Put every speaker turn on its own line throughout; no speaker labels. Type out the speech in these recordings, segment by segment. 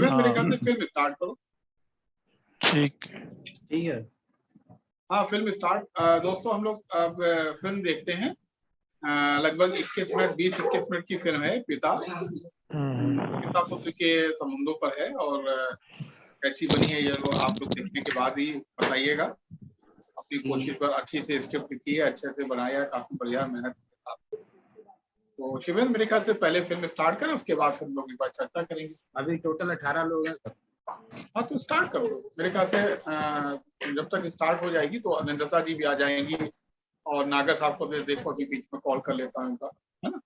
शिवेंद्र मेरे
हाँ
ख्याल से फिल्म स्टार्ट करो।
ठीक।
ठीक है।
हाँ फिल्म स्टार्ट। दोस्तों हम लोग अब फिल्म देखते हैं। लगभग 21 मिनट 20-21 मिनट की फिल्म है पिता। पिता पुत्र के संबंधों पर है और कैसी बनी है ये आप लोग देखने के बाद ही बताइएगा। अपनी कोशिश पर अच्छी से स्क्रिप्ट की है, अच्छे से बनाया है, काफी बढ़िया मेहनत के साथ। तो शिवेंद्र मेरे ख्याल से पहले फिल्म स्टार्ट करें, उसके बाद फिर हम लोग एक बार चर्चा करेंगे।
अभी टोटल 18 लोग हैं सर।
हाँ तो स्टार्ट करो मेरे ख्याल से। जब तक स्टार्ट हो जाएगी तो अनिंदिता जी भी आ जाएंगी और नागर साहब को देखो अभी बीच में कॉल कर लेता हूँ उनका, है ना।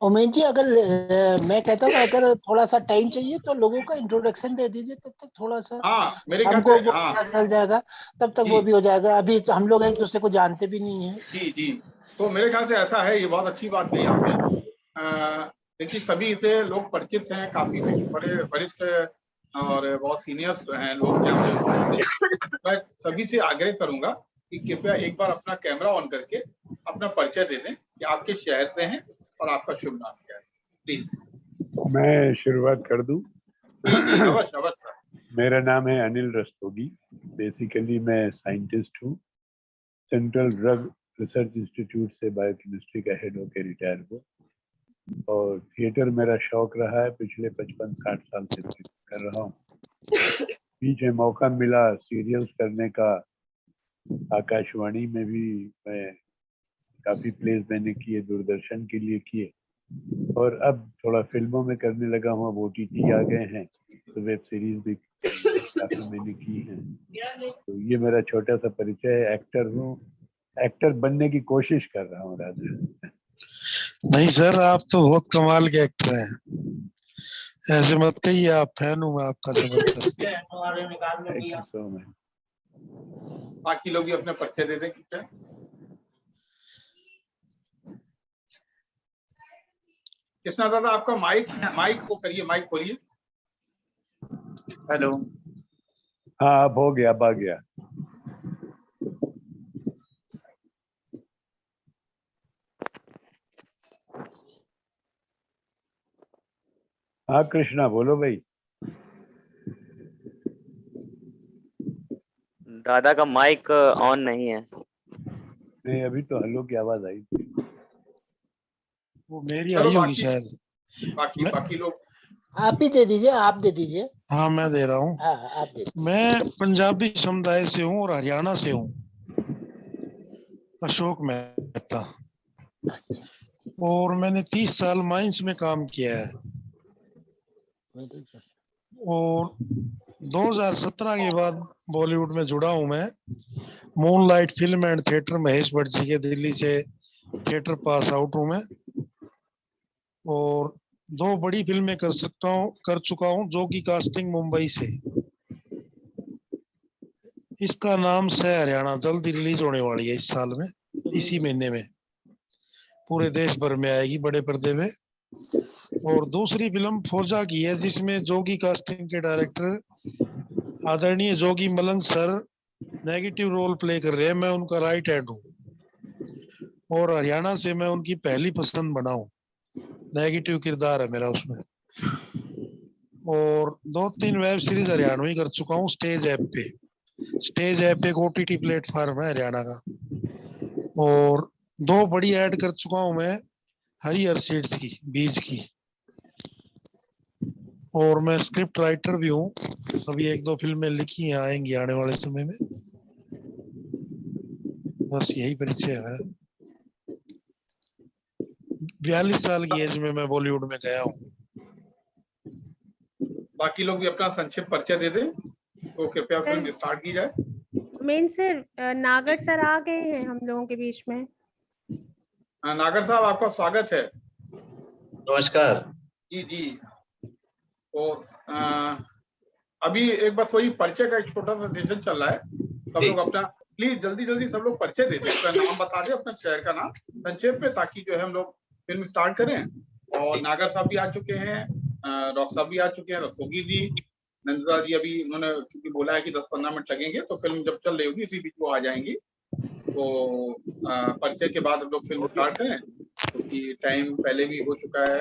उमेश जी, अगर मैं कहता हूँ अगर थोड़ा सा टाइम चाहिए तो लोगों का इंट्रोडक्शन दे दीजिए, तब तक थोड़ा सा
हाँ मेरे ख्याल
हमको
से।
वो
हाँ
पता चल जाएगा, तब तक
जी
वो भी हो जाएगा। अभी तो हम लोग एक दूसरे को जानते भी नहीं है।
जी जी। तो मेरे ख्याल से ऐसा है, ये बहुत अच्छी बात कही आपने। देखिए सभी से लोग परिचित हैं, काफी बड़े वरिष्ठ और बहुत सीनियर्स हैं लोग यहाँ पे उपस्थित। मैं सभी से आग्रह करूंगा कि कृपया एक बार अपना कैमरा ऑन करके अपना परिचय दे दें कि आप किस शहर से हैं और आपका शुभ नाम क्या है, प्लीज।
मैं शुरुआत कर दूं?
जी जी अवश्य अवश्य।
मेरा नाम है अनिल रस्तोगी। बेसिकली मैं साइंटिस्ट हूँ। सेंट्रल ड्रग रिसर्च इंस्टीट्यूट से बायोकेमिस्ट्री का हेड होकर रिटायर हुआ और थिएटर मेरा शौक रहा है, पिछले 55-60 साल से कर रहा हूँ। बीच में मौका मिला सीरियल्स करने का, आकाशवाणी में भी मैं काफी प्लेस मैंने किए, दूरदर्शन के लिए किए और अब थोड़ा फिल्मों में करने लगा हूँ। अब OTT आ गए हैं तो वेब सीरीज भी काफी मैंने की है। तो ये मेरा छोटा सा परिचय है। एक्टर हूँ, एक्टर बनने की कोशिश कर रहा हूँ राजा।
नहीं सर, आप तो बहुत कमाल के एक्टर हैं, ऐसे मत कहिए। आप फैन हूँ मैं आपका जबरदस्त।
Thank you so much.
बाकी लोग भी अपने परिचय दे दें कृपया। कृष्णा दादा आपका माइक को करिए, माइक खोलिए।
हेलो।
हाँ अब हो गया, अब आ गया। हाँ कृष्णा बोलो भाई।
दादा का माइक ऑन नहीं है।
नहीं अभी तो हेलो की आवाज आई थी।
वो मेरी
चलो
आई होगी शायद।
बाकी
मैं-
बाकी लोग।
आप ही दे दीजिए, आप दे दीजिए।
हाँ मैं दे रहा हूँ।
हाँ आप दे दीजिए।
मैं पंजाबी समुदाय से हूँ और हरियाणा से हूँ, अशोक मेहता। और मैंने 30 साल माइंस में काम किया है और 2017 के बाद बॉलीवुड में जुड़ा हूँ मैं। Moonlight film and theatre, Mahesh Bhatt ji के दिल्ली से थिएटर पास आउट हूँ मैं। और 2 बड़ी फिल्में कर चुका हूँ जो कि कास्टिंग मुंबई से। इसका नाम से हरियाणा जल्दी रिलीज होने वाली है इस साल में, इसी महीने में पूरे देश भर में आएगी बड़े पर्दे में। और दूसरी फिल्म फौजा की है जिसमें जोगी कास्टिंग के डायरेक्टर आदरणीय जोगी मलंग सर नेगेटिव रोल प्ले कर रहे हैं। मैं उनका राइट हैंड हूँ और हरियाणा से मैं उनकी पहली पसंद बना हूँ। नेगेटिव किरदार है मेरा उसमें। और 2-3 वेब सीरीज हरियाणवी कर चुका हूँ स्टेज ऐप पे। स्टेज ऐप एक OTT प्लेटफॉर्म है हरियाणा का। और 2 बड़ी ऐड कर चुका हूँ मैं हरिहर सीड्स की, बीज की। और मैं स्क्रिप्ट राइटर भी हूँ, अभी 1-2 फिल्में लिखी हैं, आएंगी आने वाले समय में। बस यही परिचय है मेरा। 42 साल की एज में मैं बॉलीवुड में गया हूँ।
बाकी लोग भी अपना संक्षिप्त परिचय दे दें तो कृपया फिल्म स्टार्ट की जाए।
मेन सर नागर सर आ गए हैं हम लोगों के बीच में।
नागर साहब आपका स्वागत है।
नमस्कार।
जी जी। तो अभी एक बस वही परिचय का एक छोटा सा सेशन चल रहा है। सब लोग अपना प्लीज जल्दी जल्दी सब लोग परिचय दे दें, अपना नाम बता दें, अपना शहर का नाम संक्षेप में, ताकि जो है हम लोग फिल्म स्टार्ट करें। और नागर साहब भी आ चुके हैं, डॉक्टर साहब भी आ चुके हैं, रस्तोगी जी, नंदिता जी अभी उन्होंने क्योंकि बोला है कि 10-15 मिनट लगेंगे, तो फिल्म जब चल रही होगी इसी बीच वो आ जाएंगी। तो परिचय के बाद हम लोग फिल्म स्टार्ट करें क्योंकि टाइम पहले भी हो चुका है,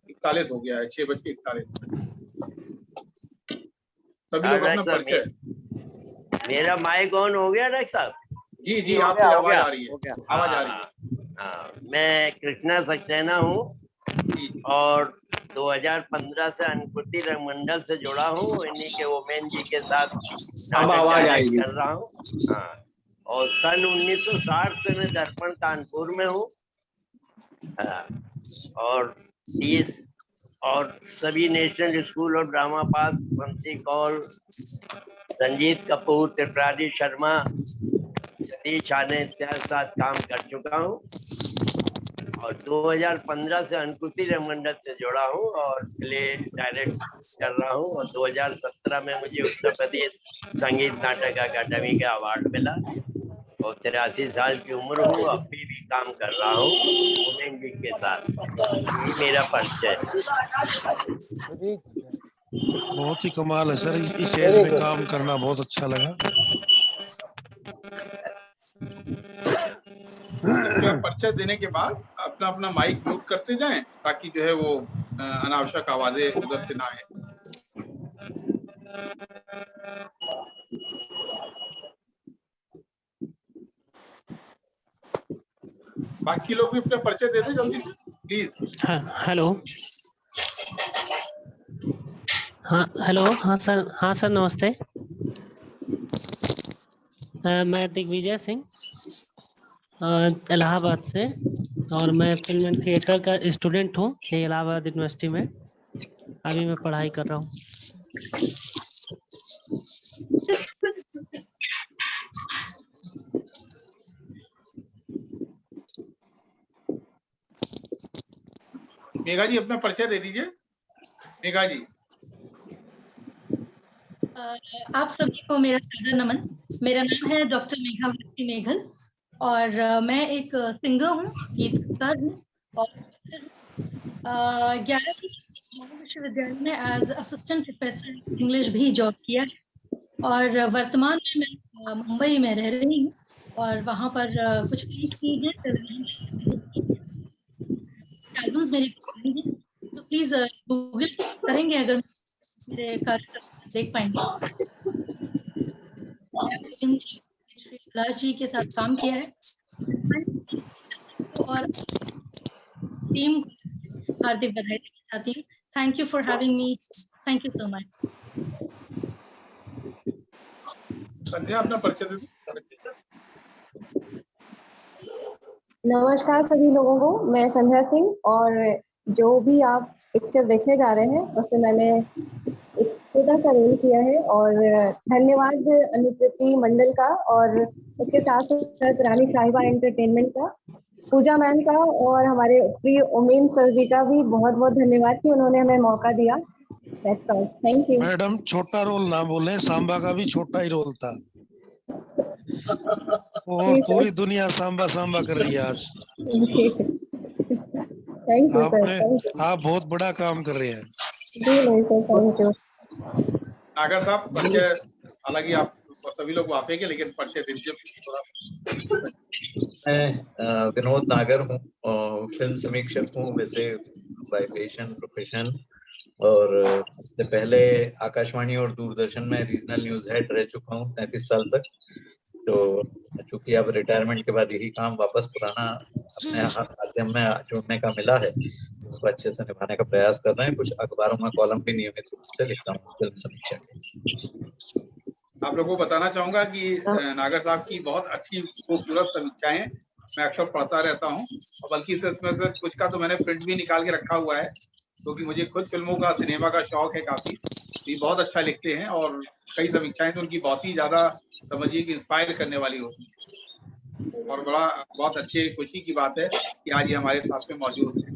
41 हो गया है, 6:41। सभी लोग अपना
डॉक्टर
परिचय।
साहब, मेरा माइक ऑन हो गया डॉक्टर साहब?
जी जी,
हो
आपकी
गया, हो
आवाज
गया,
आ रही है,
हो गया।
आवाज आ रही है।
हाँ, मैं कृष्णा सक्सेना हूँ
जी,
और 2015 से अनुकृति रंगमंडल से जुड़ा हूँ। इन्हीं के ओमेन जी के साथ
अब आवाज
डायरेक्ट
आएगी।
कर रहा हूँ। हाँ, और सन 1960 से मैं दर्पण कानपुर में हूँ। हाँ, और 30 और सभी नेशनल स्कूल और ड्रामा पास, बंसी कौल, रंजीत कपूर, त्रिपुरारी शर्मा, सतीश आने इत्यादि साथ काम कर चुका हूँ और 2015 से अनुकृति रंगमंडल से जुड़ा हूँ और प्ले डायरेक्ट कर रहा हूँ। और 2017 में मुझे उत्तर प्रदेश संगीत नाटक अकादमी का अवार्ड मिला और 83 साल की उम्र हूँ। अभी भी काम कर रहा हूँ उमेन जी के साथ। यही मेरा परिचय।
बहुत ही कमाल है सर, इस एज
Very
में
good.
काम करना बहुत अच्छा लगा।
कृपया परिचय देने के बाद अपना अपना माइक म्यूट करते जाएं ताकि जो है वो अनावश्यक आवाजें उधर से ना आए। बाकी लोग भी अपना परिचय दे दें जल्दी से प्लीज।
हेलो। हाँ हेलो, हाँ सर नमस्ते। मैं दिग्विजय सिंह इलाहाबाद से और मैं फिल्म एंड थिएटर का स्टूडेंट हूँ ये इलाहाबाद यूनिवर्सिटी में। अभी मैं पढ़ाई कर रहा हूँ।
मेघा जी अपना परिचय दे दीजिए। मेघा जी।
आप सभी को मेरा सादर नमन। मेरा नाम है डॉक्टर मेघा मेघल और मैं एक सिंगर हूँ, गीतकार हूँ और 11वीं विश्वविद्यालय में एज असिस्टेंट प्रोफेसर इंग्लिश भी जॉब किया है और वर्तमान में मैं मुंबई में रह रही हूँ और वहाँ पर कुछ फिल्म्स की हैं, एल्बम्स मेरी हैं, तो प्लीज गूगल करेंगे अगर मेरे कार्य देख पाएंगे। श्री कैलाश जी के साथ काम किया है और टीम को हार्दिक बधाई देना चाहती हूँ। Thank you for having me. Thank you so much.
Sandhya अपना परिचय दे दीजिए।
नमस्कार सभी लोगों को, मैं संध्या सिंह और जो भी आप पिक्चर देखने जा रहे हैं उसमें मैंने एक छोटा सा रोल किया है और धन्यवाद अनुकृति मंडल का और उसके साथ साथ रानी साहिबा एंटरटेनमेंट का, पूजा मैम का और हमारे प्रिय ओमेन सर जी का भी बहुत बहुत धन्यवाद कि उन्होंने हमें मौका दिया। That's all. Thank you.
Madam छोटा रोल ना बोले, सांबा का भी छोटा ही रोल था और पूरी दुनिया सांबा सांबा कर रही है आज।
Thank you sir.
आपने
आप बहुत बड़ा काम कर रहे हैं।
जी नहीं सर, थैंक यू।
नागर साहब परिचय, हालांकि आप सभी लोग वाफेंगे लेकिन परिचय दे दीजिए थोड़ा।
मैं विनोद नागर हूँ और फिल्म समीक्षक हूँ वैसे बाय पैशन प्रोफेशन और इससे पहले आकाशवाणी और दूरदर्शन में रीजनल न्यूज हेड रह चुका हूँ 33 साल तक। तो चूंकि अब रिटायरमेंट के बाद यही काम वापस पुराना अपने माध्यम में जोड़ने का मिला है, उसको अच्छे से निभाने का प्रयास कर रहे हैं। कुछ अखबारों में कॉलम भी नियमित रूप से लिखता हूँ फिल्म समीक्षा के।
आप लोगों को बताना चाहूंगा कि नागर साहब की बहुत अच्छी खूबसूरत समीक्षाएं मैं अक्सर पढ़ता रहता हूं और बल्कि इसमें से कुछ का तो मैंने प्रिंट भी निकाल के रखा हुआ है क्योंकि मुझे खुद फिल्मों का, सिनेमा का शौक है काफी। ये बहुत अच्छा लिखते हैं और कई समीक्षाएं तो उनकी बहुत ही ज्यादा समझिए कि इंस्पायर करने वाली होती है और बहुत अच्छी खुशी की बात है कि आज ये हमारे साथ में मौजूद है।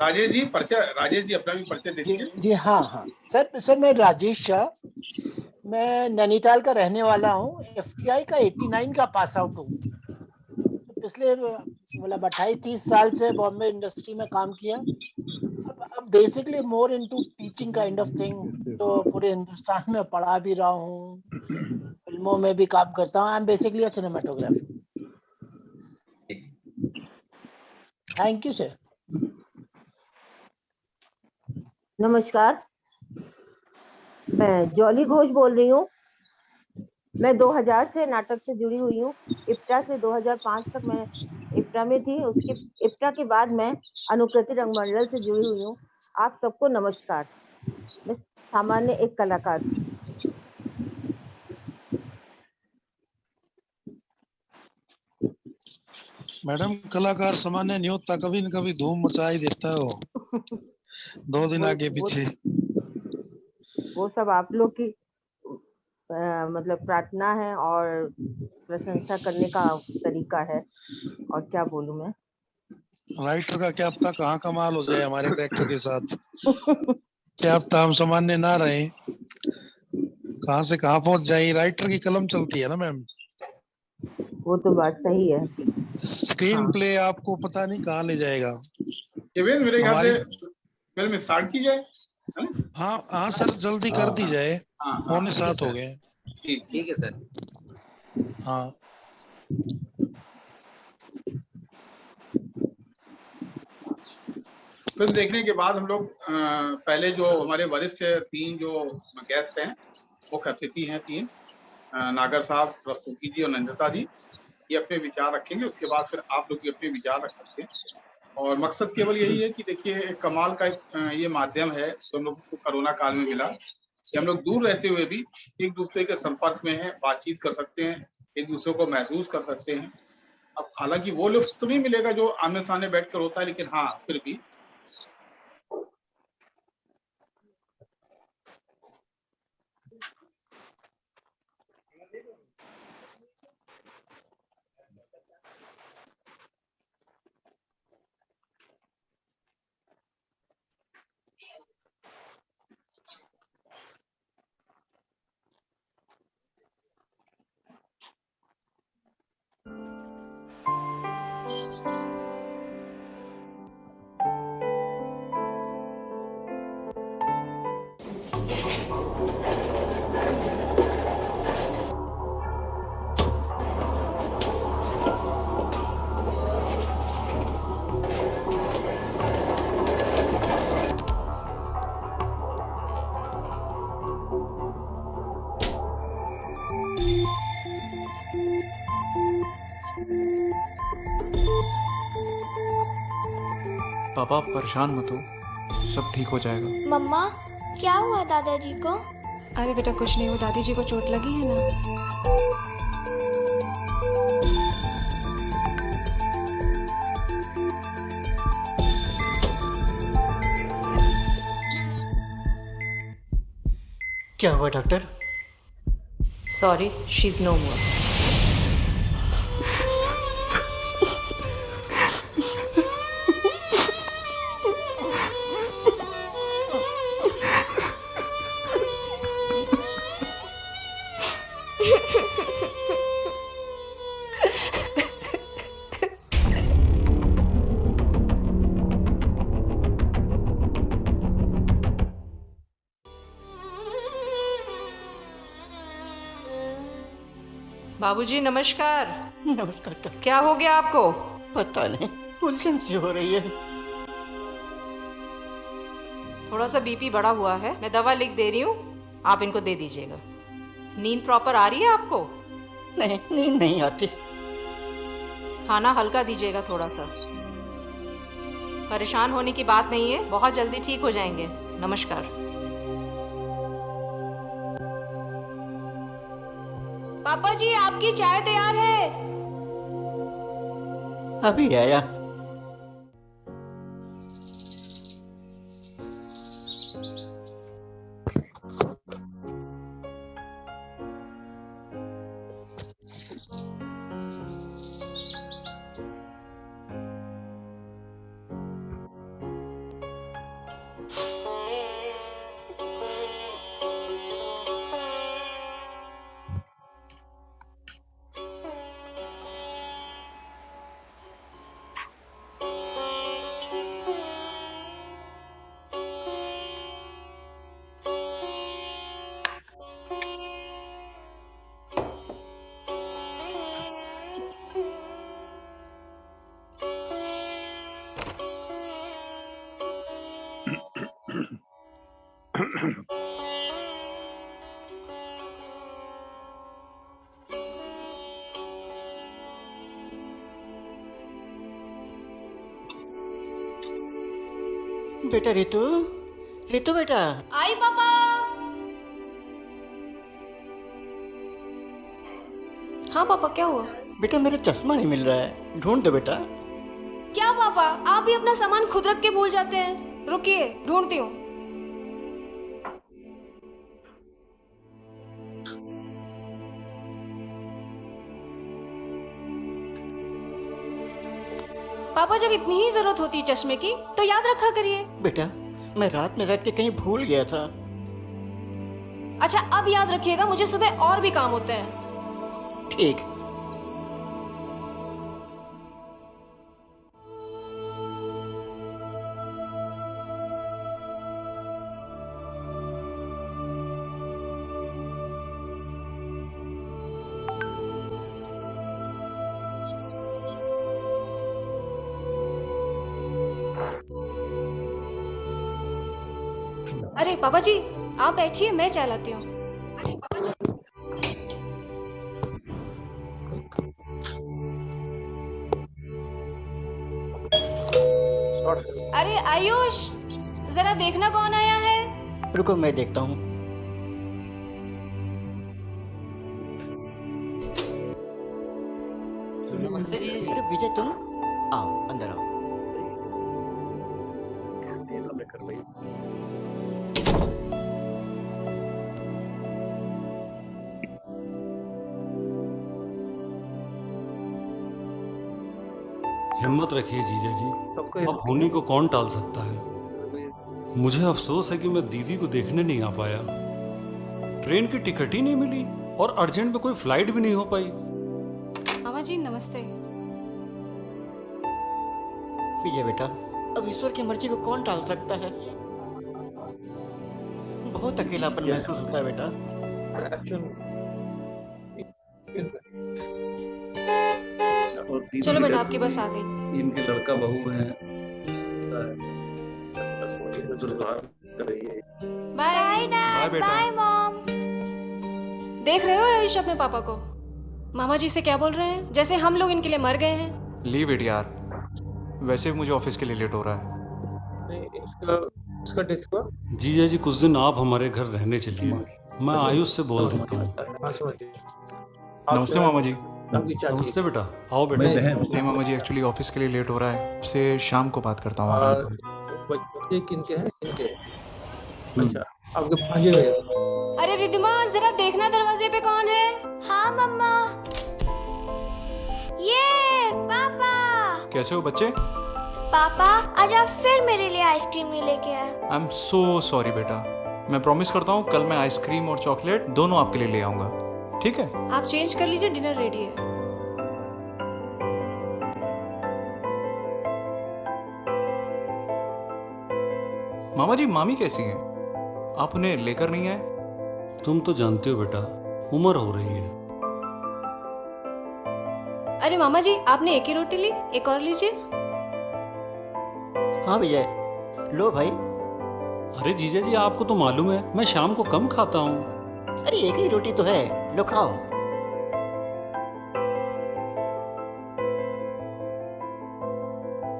राजेश जी परिचय, राजेश जी अपना भी परिचय दे दीजिए।
जी हाँ सर मैं राजेश शाह, मैं नैनीताल का रहने वाला हूँ। FTI का 89 का पास आउट हूँ। पिछले मतलब 28-30 साल से बॉम्बे इंडस्ट्री में काम किया। अब basically more into teaching kind of thing, तो पूरे हिंदुस्तान में पढ़ा भी रहा हूँ, फिल्मों में भी काम करता हूँ। I am basically a cinematographer. Thank you sir.
नमस्कार, मैं जॉली घोष बोल रही हूँ। मैं 2000 से नाटक से जुड़ी हुई हूँ। इप्टा से 2005 तक मैं इप्टा में थी। उसके इप्टा के बाद मैं अनुकृति रंगमंडल से जुड़ी हुई हूँ। आप सबको नमस्कार। मैं सामान्य एक कलाकार थी।
मैडम कलाकार सामान्य नहीं होता, कभी न कभी धूम मचा ही देता है वो। 2 दिन आगे पीछे।
वो सब आप लोग की मतलब प्रार्थना है और प्रशंसा करने का तरीका है, और क्या बोलूं मैं।
राइटर का क्या पता कहाँ कमाल हो जाए हमारे कैरेक्टर के साथ। क्या पता हम सामान्य ना रहे, कहाँ से कहाँ पहुंच जाए। राइटर की कलम चलती है ना मैम।
वो तो बात सही है।
स्क्रीन प्ले आपको पता नहीं कहाँ ले जाएगा।
मेरे ख्याल से फिल्म स्टार्ट की जाए।
हाँ हाँ सर, जल्दी कर दी जाए। 6:45 हो गए।
ठीक है सर।
हाँ
फिल्म देखने के बाद हम लोग पहले जो हमारे वरिष्ठ 3 जो गेस्ट हैं, मुख्य अतिथि हैं 3, नागर साहब, रस्तोगी जी और नंदिता जी, ये अपने विचार रखेंगे। उसके बाद फिर आप लोग भी अपने विचार रख सकते हैं। और मकसद केवल यही है कि देखिए एक कमाल का ये माध्यम है जो हम लोग को कोरोना काल में मिला, कि हम लोग दूर रहते हुए भी एक दूसरे के संपर्क में हैं, बातचीत कर सकते हैं, एक दूसरे को महसूस कर सकते हैं। अब हालांकि वो लुत्फ तो नहीं मिलेगा जो आमने सामने बैठकर होता है, लेकिन हाँ फिर भी
पापा परेशान मत हो, सब ठीक हो जाएगा।
मम्मा क्या हुआ दादाजी को?
अरे बेटा कुछ नहीं हुआ, दादी जी को चोट लगी है ना।
क्या हुआ doctor?
Sorry, she is no more. बाबूजी नमस्कार।
नमस्कार डॉक्टर।
क्या हो गया आपको?
पता नहीं, उलझन सी हो रही है।
थोड़ा सा बीपी बढ़ा हुआ है, मैं दवा लिख दे रही हूँ, आप इनको दे दीजिएगा। नींद प्रॉपर आ रही है आपको?
नहीं, नींद नहीं आती।
खाना हल्का दीजिएगा थोड़ा सा। परेशान होने की बात नहीं है, बहुत जल्दी ठीक हो जाएंगे। नमस्कार।
पापा जी आपकी चाय तैयार है।
अभी आया। बेटा रितु, रितु बेटा।
आई पापा। हाँ पापा, क्या हुआ?
बेटा मेरा चश्मा नहीं मिल रहा है, ढूंढ दो बेटा।
क्या पापा, आप भी अपना सामान खुद रख के भूल जाते हैं। रुकिए, ढूंढती हूँ। पापा, जब इतनी ही जरूरत होती है चश्मे की तो याद रखा करिए।
बेटा मैं रात में रख के कहीं भूल गया था।
अच्छा, अब याद रखिएगा, मुझे सुबह और भी काम होते हैं।
ठीक।
अरे पापा जी, आप बैठिए, मैं चाय लाती हूँ। अरे आयुष, जरा देखना कौन आया है।
रुको मैं देखता हूँ।
नमस्ते जी।
अरे विजय तुम आओ, अंदर आओ।
हिम्मत रखिए जीजा जी, अब होनी को कौन टाल सकता है। मुझे अफसोस है कि मैं दीदी को देखने नहीं आ पाया। ट्रेन की टिकट ही नहीं मिली और अर्जेंट में कोई फ्लाइट भी नहीं हो पाई।
मामा जी नमस्ते।
विजय बेटा, अब ईश्वर की मर्जी को कौन टाल सकता है। बहुत अकेलापन महसूस होता है बेटा।
चलो बेटा, आपकी बस आ गई।
इनके लड़का बहू है।
Bye
dad,
bye mom. देख रहे हो आयुष अपने पापा को? मामा जी से क्या बोल रहे हैं, जैसे हम लोग इनके लिए मर गए हैं।
लीव इट यार, वैसे भी मुझे ऑफिस के लिए लेट हो रहा है।
जीजा जी कुछ दिन आप हमारे घर रहने चलिए, मैं आयुष से बोल देता हूँ।
नमस्ते मामा जी।
नमस्ते बेटा, आओ बेटा।
नहीं मामा जी, एक्चुअली ऑफिस के लिए लेट हो रहा है, से शाम को बात करता हूँ।
आपके भांजे भैया।
अरे रिद्धिमा, जरा देखना दरवाजे पे कौन है।
हाँ मम्मा। ये पापा।
कैसे हो बच्चे?
पापा, आज आप फिर मेरे लिए आइसक्रीम नहीं लेके आए।
आई एम सो सॉरी बेटा, मैं प्रॉमिस करता हूँ कल मैं आइसक्रीम और चॉकलेट दोनों आपके लिए ले आऊंगा, ठीक है?
आप चेंज कर लीजिए, डिनर रेडी है।
मामा जी मामी कैसी हैं? आप उन्हें लेकर नहीं आए?
तुम तो जानते हो बेटा, उम्र हो रही है।
अरे मामा जी, आपने एक ही रोटी ली, एक और लीजिए।
हाँ विजय, लो भाई।
अरे जीजा जी, आपको तो मालूम है मैं शाम को कम खाता हूँ।
अरे एक ही रोटी तो है, लो खाओ।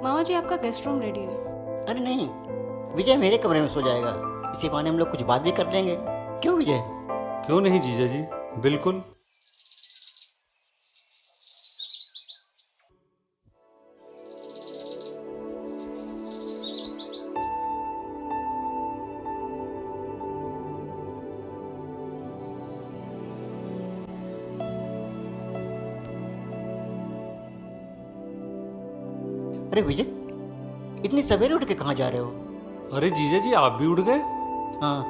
मामा जी, आपका गेस्ट रूम रेडी है।
अरे नहीं, विजय मेरे कमरे में सो जाएगा, इसी बहाने हम लोग कुछ बात भी कर लेंगे। क्यों विजय?
क्यों नहीं जीजा जी, बिल्कुल।
अरे विजय, इतनी सवेरे उठ के कहाँ जा रहे हो?
अरे जीजा जी, आप भी उठ गए?
हाँ,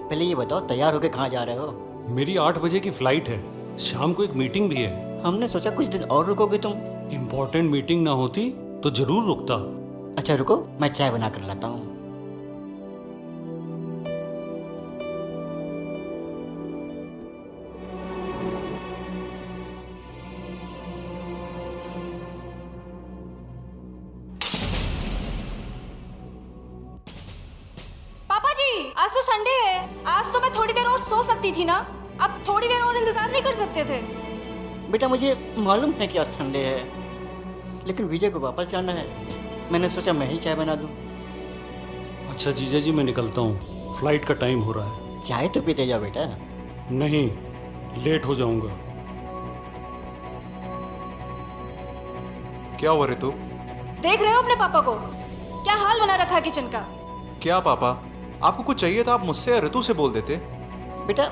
पहले ये बताओ तैयार होके कहाँ जा रहे हो?
मेरी 8 बजे की फ्लाइट है, शाम को एक मीटिंग भी है।
हमने सोचा कुछ दिन और रुकोगे तुम।
इम्पोर्टेंट मीटिंग ना होती तो जरूर रुकता।
अच्छा रुको, मैं चाय बना कर लाता हूँ।
पापा जी, आज तो संडे है। आज तो मैं थोड़ी देर और सो सकती थी ना। अब थोड़ी देर और इंतजार नहीं कर सकते थे?
बेटा मुझे मालूम है कि आज संडे है, लेकिन विजय को वापस जाना है। मैंने सोचा मैं ही चाय बना दूं।
अच्छा जीजा जी, मैं निकलता हूँ, फ्लाइट का टाइम हो रहा है।
चाय तो पीते जाओ बेटा।
नहीं, लेट हो जाऊंगा।
क्या हुआ ऋतु?
देख रहे हो अपने पापा को, क्या हाल बना रखा है किचन का।
क्या पापा, आपको कुछ चाहिए था आप मुझसे या ऋतु से बोल देते।
बेटा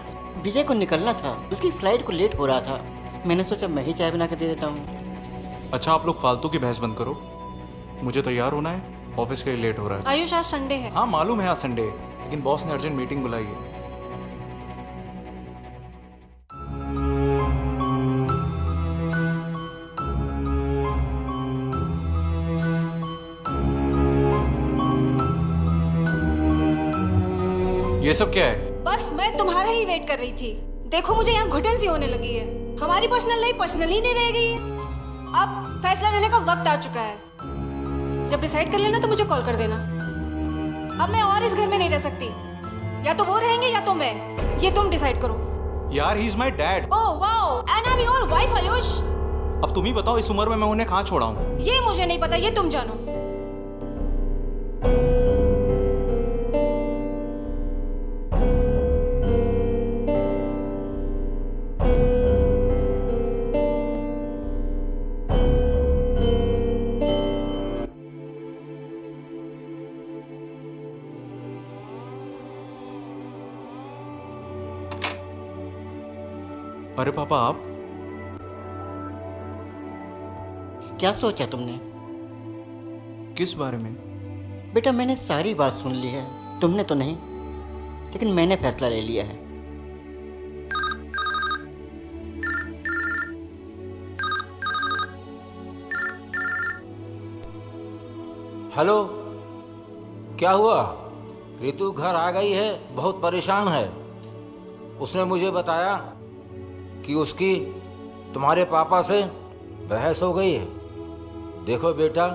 विजय को निकलना था, उसकी फ्लाइट को लेट हो रहा था। मैंने सोचा मैं ही चाय बना के दे देता हूँ।
अच्छा आप लोग फालतू की बहस बंद करो, मुझे तैयार होना है, ऑफिस के लिए लेट हो रहा है।
आयुष आज संडे है।
हाँ मालूम है आज संडे है, लेकिन बॉस ने अर्जेंट मीटिंग बुलाई है। ये सब क्या है?
बस मैं तुम्हारा ही वेट कर रही थी। देखो मुझे यहाँ घुटन सी होने लगी है। हमारी पर्सनल लाइफ पर्सनल ही नहीं रह गई है। अब फैसला लेने का वक्त आ चुका है। जब डिसाइड कर लेना तो मुझे कॉल कर देना। अब मैं और इस घर में नहीं रह सकती, या तो वो रहेंगे या तो मैं। ये तुम डिसाइड करो।
यार he is my dad.
Oh wow, and I am your wife Ayush.
अब तुम ही बताओ इस उम्र में मैं उन्हें कहाँ छोड़ा हूँ?
ये मुझे नहीं पता, ये तुम जानो।
अरे पापा आप
क्या सोचा तुमने?
किस बारे में?
बेटा मैंने सारी बात सुन ली है, तुमने तो नहीं, लेकिन मैंने फैसला ले लिया है।
हेलो, क्या हुआ? ऋतु घर आ गई है, बहुत परेशान है। उसने मुझे बताया कि उसकी तुम्हारे पापा से बहस हो गई है। देखो बेटा,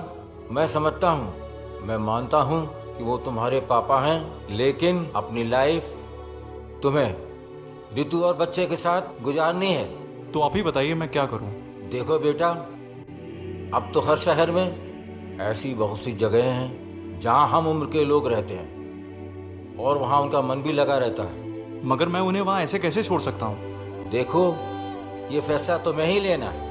मैं समझता हूँ, मैं मानता हूँ कि वो तुम्हारे पापा हैं, लेकिन अपनी लाइफ तुम्हें ऋतु और बच्चे के साथ गुजारनी है।
तो आप ही बताइए मैं क्या करूँ?
देखो बेटा, अब तो हर शहर में ऐसी बहुत सी जगहें हैं जहाँ हम उम्र के लोग रहते हैं और वहाँ उनका मन भी लगा रहता है।
मगर मैं उन्हें वहाँ ऐसे कैसे छोड़ सकता हूँ?
देखो, ये फैसला तुम्हें ही लेना है।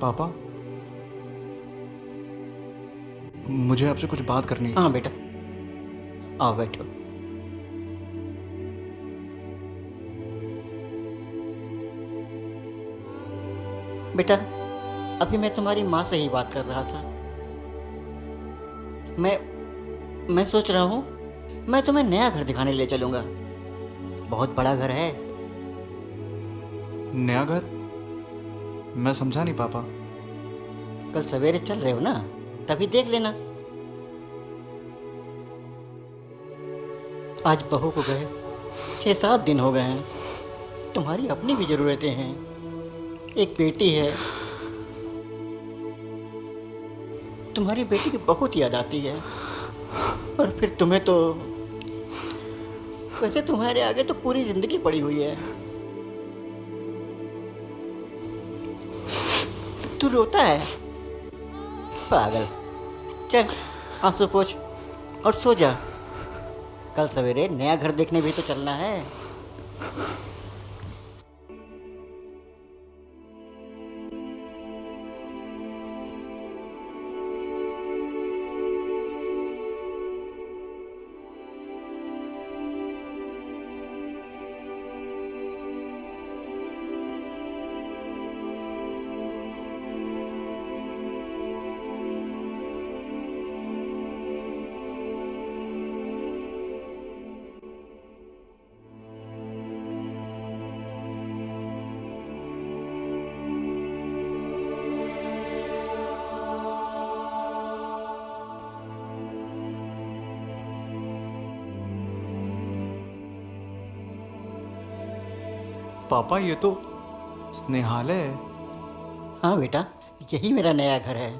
पापा मुझे आपसे कुछ बात करनी है।
हाँ बेटा, आओ बैठो। बेटा अभी मैं तुम्हारी माँ से ही बात कर रहा था। मैं सोच रहा हूँ मैं तुम्हें नया घर दिखाने ले चलूंगा। बहुत बड़ा घर है।
नया घर? मैं समझा नहीं पापा।
कल सवेरे चल रहे हो ना, तभी देख लेना। आज बहू को गए 6-7 दिन हो गए हैं। तुम्हारी अपनी भी जरूरतें हैं, एक बेटी है। तुम्हारी बेटी की बहुत याद आती है। और फिर तुम्हें तो, वैसे तुम्हारे आगे तो पूरी जिंदगी पड़ी हुई है। तू रोता है पागल। चल आंसू पोंछ और सो जा। कल सवेरे नया घर देखने भी तो चलना है।
पापा ये तो स्नेहालय है।
हाँ बेटा, यही मेरा नया घर है।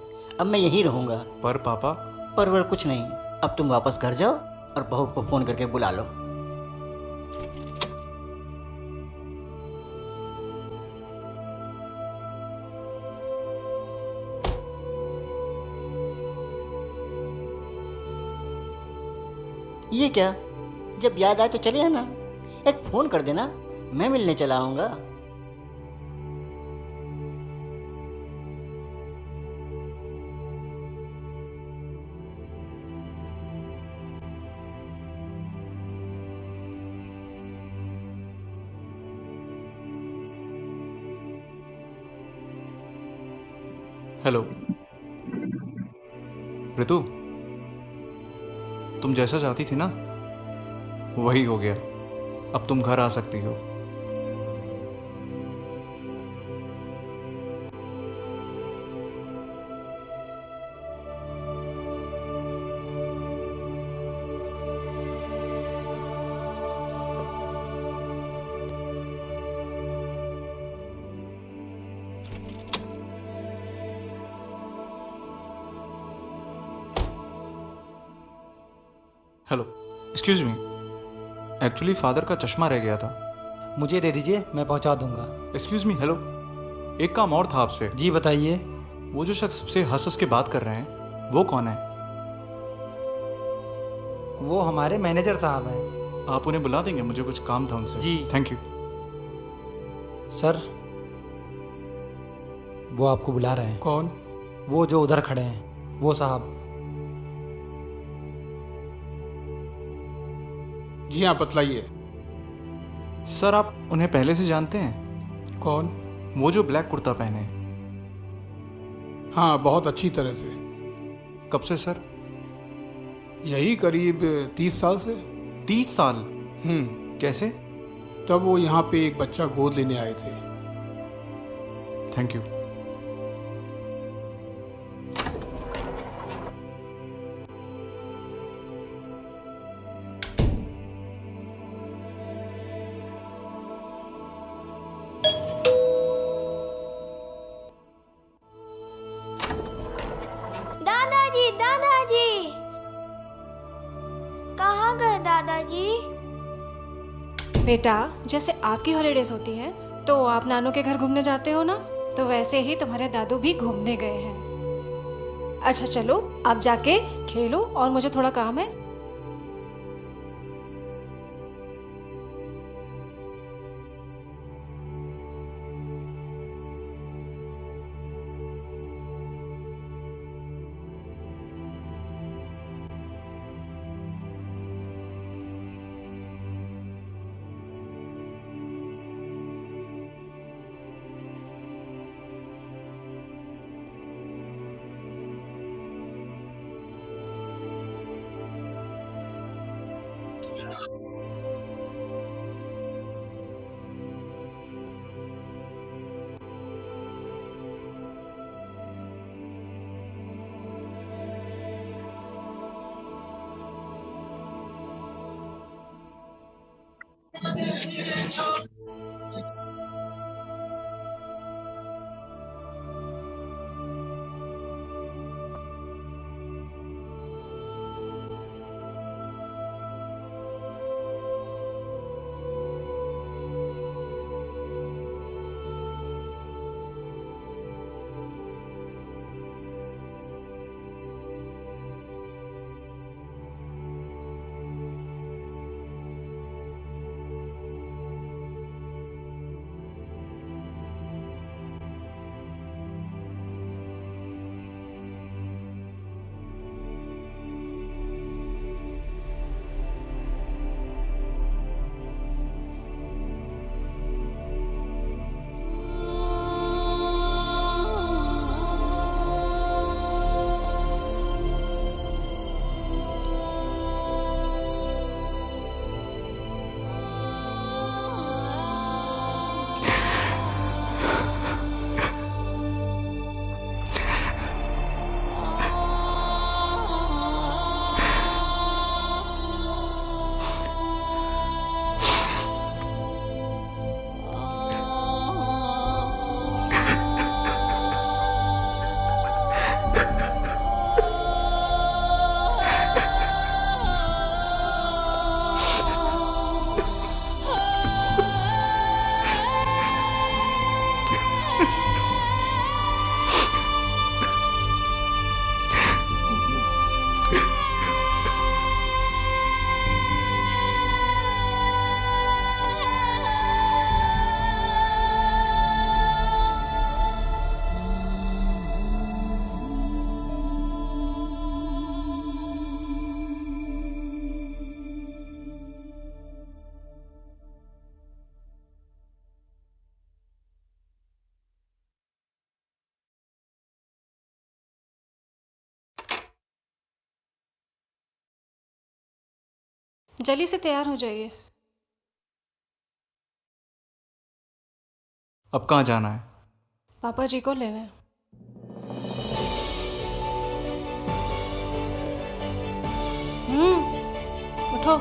अब मैं यहीं रहूंगा।
पर पापा।
पर कुछ नहीं, अब तुम वापस घर जाओ और बहू को फोन करके बुला लो। ये क्या, जब याद आए तो चले आना। एक फोन कर देना, मैं मिलने चला आऊंगा।
हेलो ऋतु, तुम जैसा चाहती थी ना वही हो गया। अब तुम घर आ सकती हो। Hello, excuse me, actually father का चश्मा रह गया था।
मुझे दे दीजिए, मैं पहुंचा दूंगा।
एक्सक्यूज मी, हेलो, एक काम और था आपसे।
जी बताइए।
वो जो शख्स सबसे हंस हंस के बात कर रहे हैं वो कौन है?
वो हमारे मैनेजर साहब हैं।
आप उन्हें बुला देंगे, मुझे कुछ काम था उनसे।
जी
थैंक यू।
सर, वो आपको बुला रहे हैं।
कौन?
वो जो उधर खड़े हैं, वो साहब।
जी हाँ, बतलाइए।
सर, आप उन्हें पहले से जानते हैं?
कौन?
वो जो ब्लैक कुर्ता पहने।
हाँ, बहुत अच्छी तरह से।
कब से सर?
यही करीब 30 साल से।
30 साल? कैसे?
तब वो यहाँ पे एक बच्चा गोद लेने आए थे।
Thank you.
दादाजी, दादाजी, कहाँ गए दादाजी?
बेटा, जैसे आपकी हॉलीडेज होती हैं तो आप नानू के घर घूमने जाते हो ना, तो वैसे ही तुम्हारे दादू भी घूमने गए हैं। अच्छा चलो, आप जाके खेलो और मुझे थोड़ा काम है। जल्दी से तैयार हो जाइए।
अब कहाँ जाना है?
पापा जी को लेने। उठो।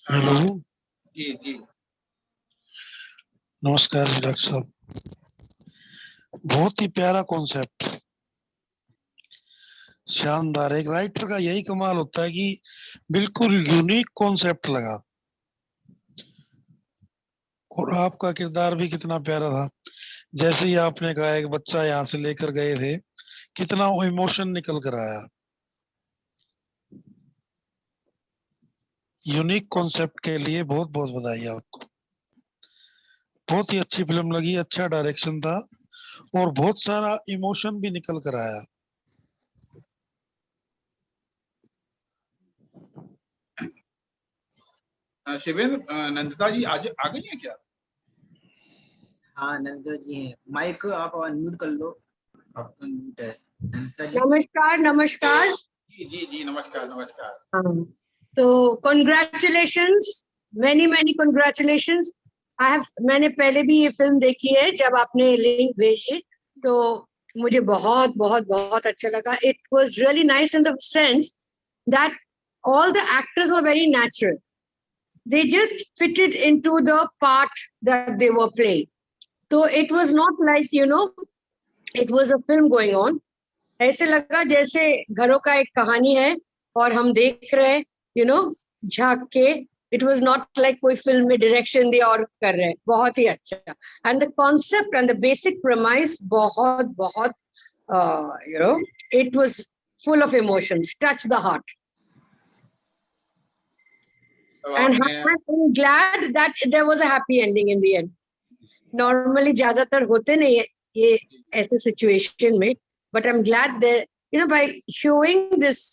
हेलो।
जी जी
नमस्कार जी डॉक्टर साहब। बहुत ही प्यारा कॉन्सेप्ट, शानदार। एक राइटर का यही कमाल होता है कि बिल्कुल यूनिक कॉन्सेप्ट लगा। और आपका किरदार भी कितना प्यारा था। जैसे ही आपने कहा एक बच्चा यहाँ से लेकर गए थे, कितना इमोशन निकल कर आया। यूनिक कॉन्सेप्ट के लिए बहुत बहुत बधाई आपको। बहुत ही अच्छी फिल्म लगी, अच्छा डायरेक्शन था और बहुत सारा इमोशन भी निकल कर आया।
शिवेंद्र, नंदिता जी आज आ गई है क्या?
हाँ नंदिता जी हैं। माइक आप अनम्यूट कर लो, आपका म्यूट है नंदिता जी।
नमस्कार नमस्कार।
जी जी जी नमस्कार नमस्कार।
हाँ, तो कॉन्ग्रेचुलेशंस, मेनी मेनी कॉन्ग्रेचुलेशंस। मैंने पहले भी ये फिल्म देखी है, जब आपने लिंक भेजी तो मुझे बहुत बहुत बहुत अच्छा लगा। It was really nice in the sense that all the actors were very natural. They just fitted into the part that they were playing. So it was not like, it was a film going on. ऐसे लगा जैसे घरों का एक कहानी है और हम देख रहे हैं, झांक के। It was not like कोई फिल्म में डायरेक्शन दिया और कर रहे हैं। बहुत ही अच्छा। And the concept and the basic premise बहुत बहुत, it was full of emotions, touched the heart. And I'm glad that there was a happy ending in the end. Normally ज्यादातर होते नहीं है ये ऐसे situation में, but I'm glad that by showing this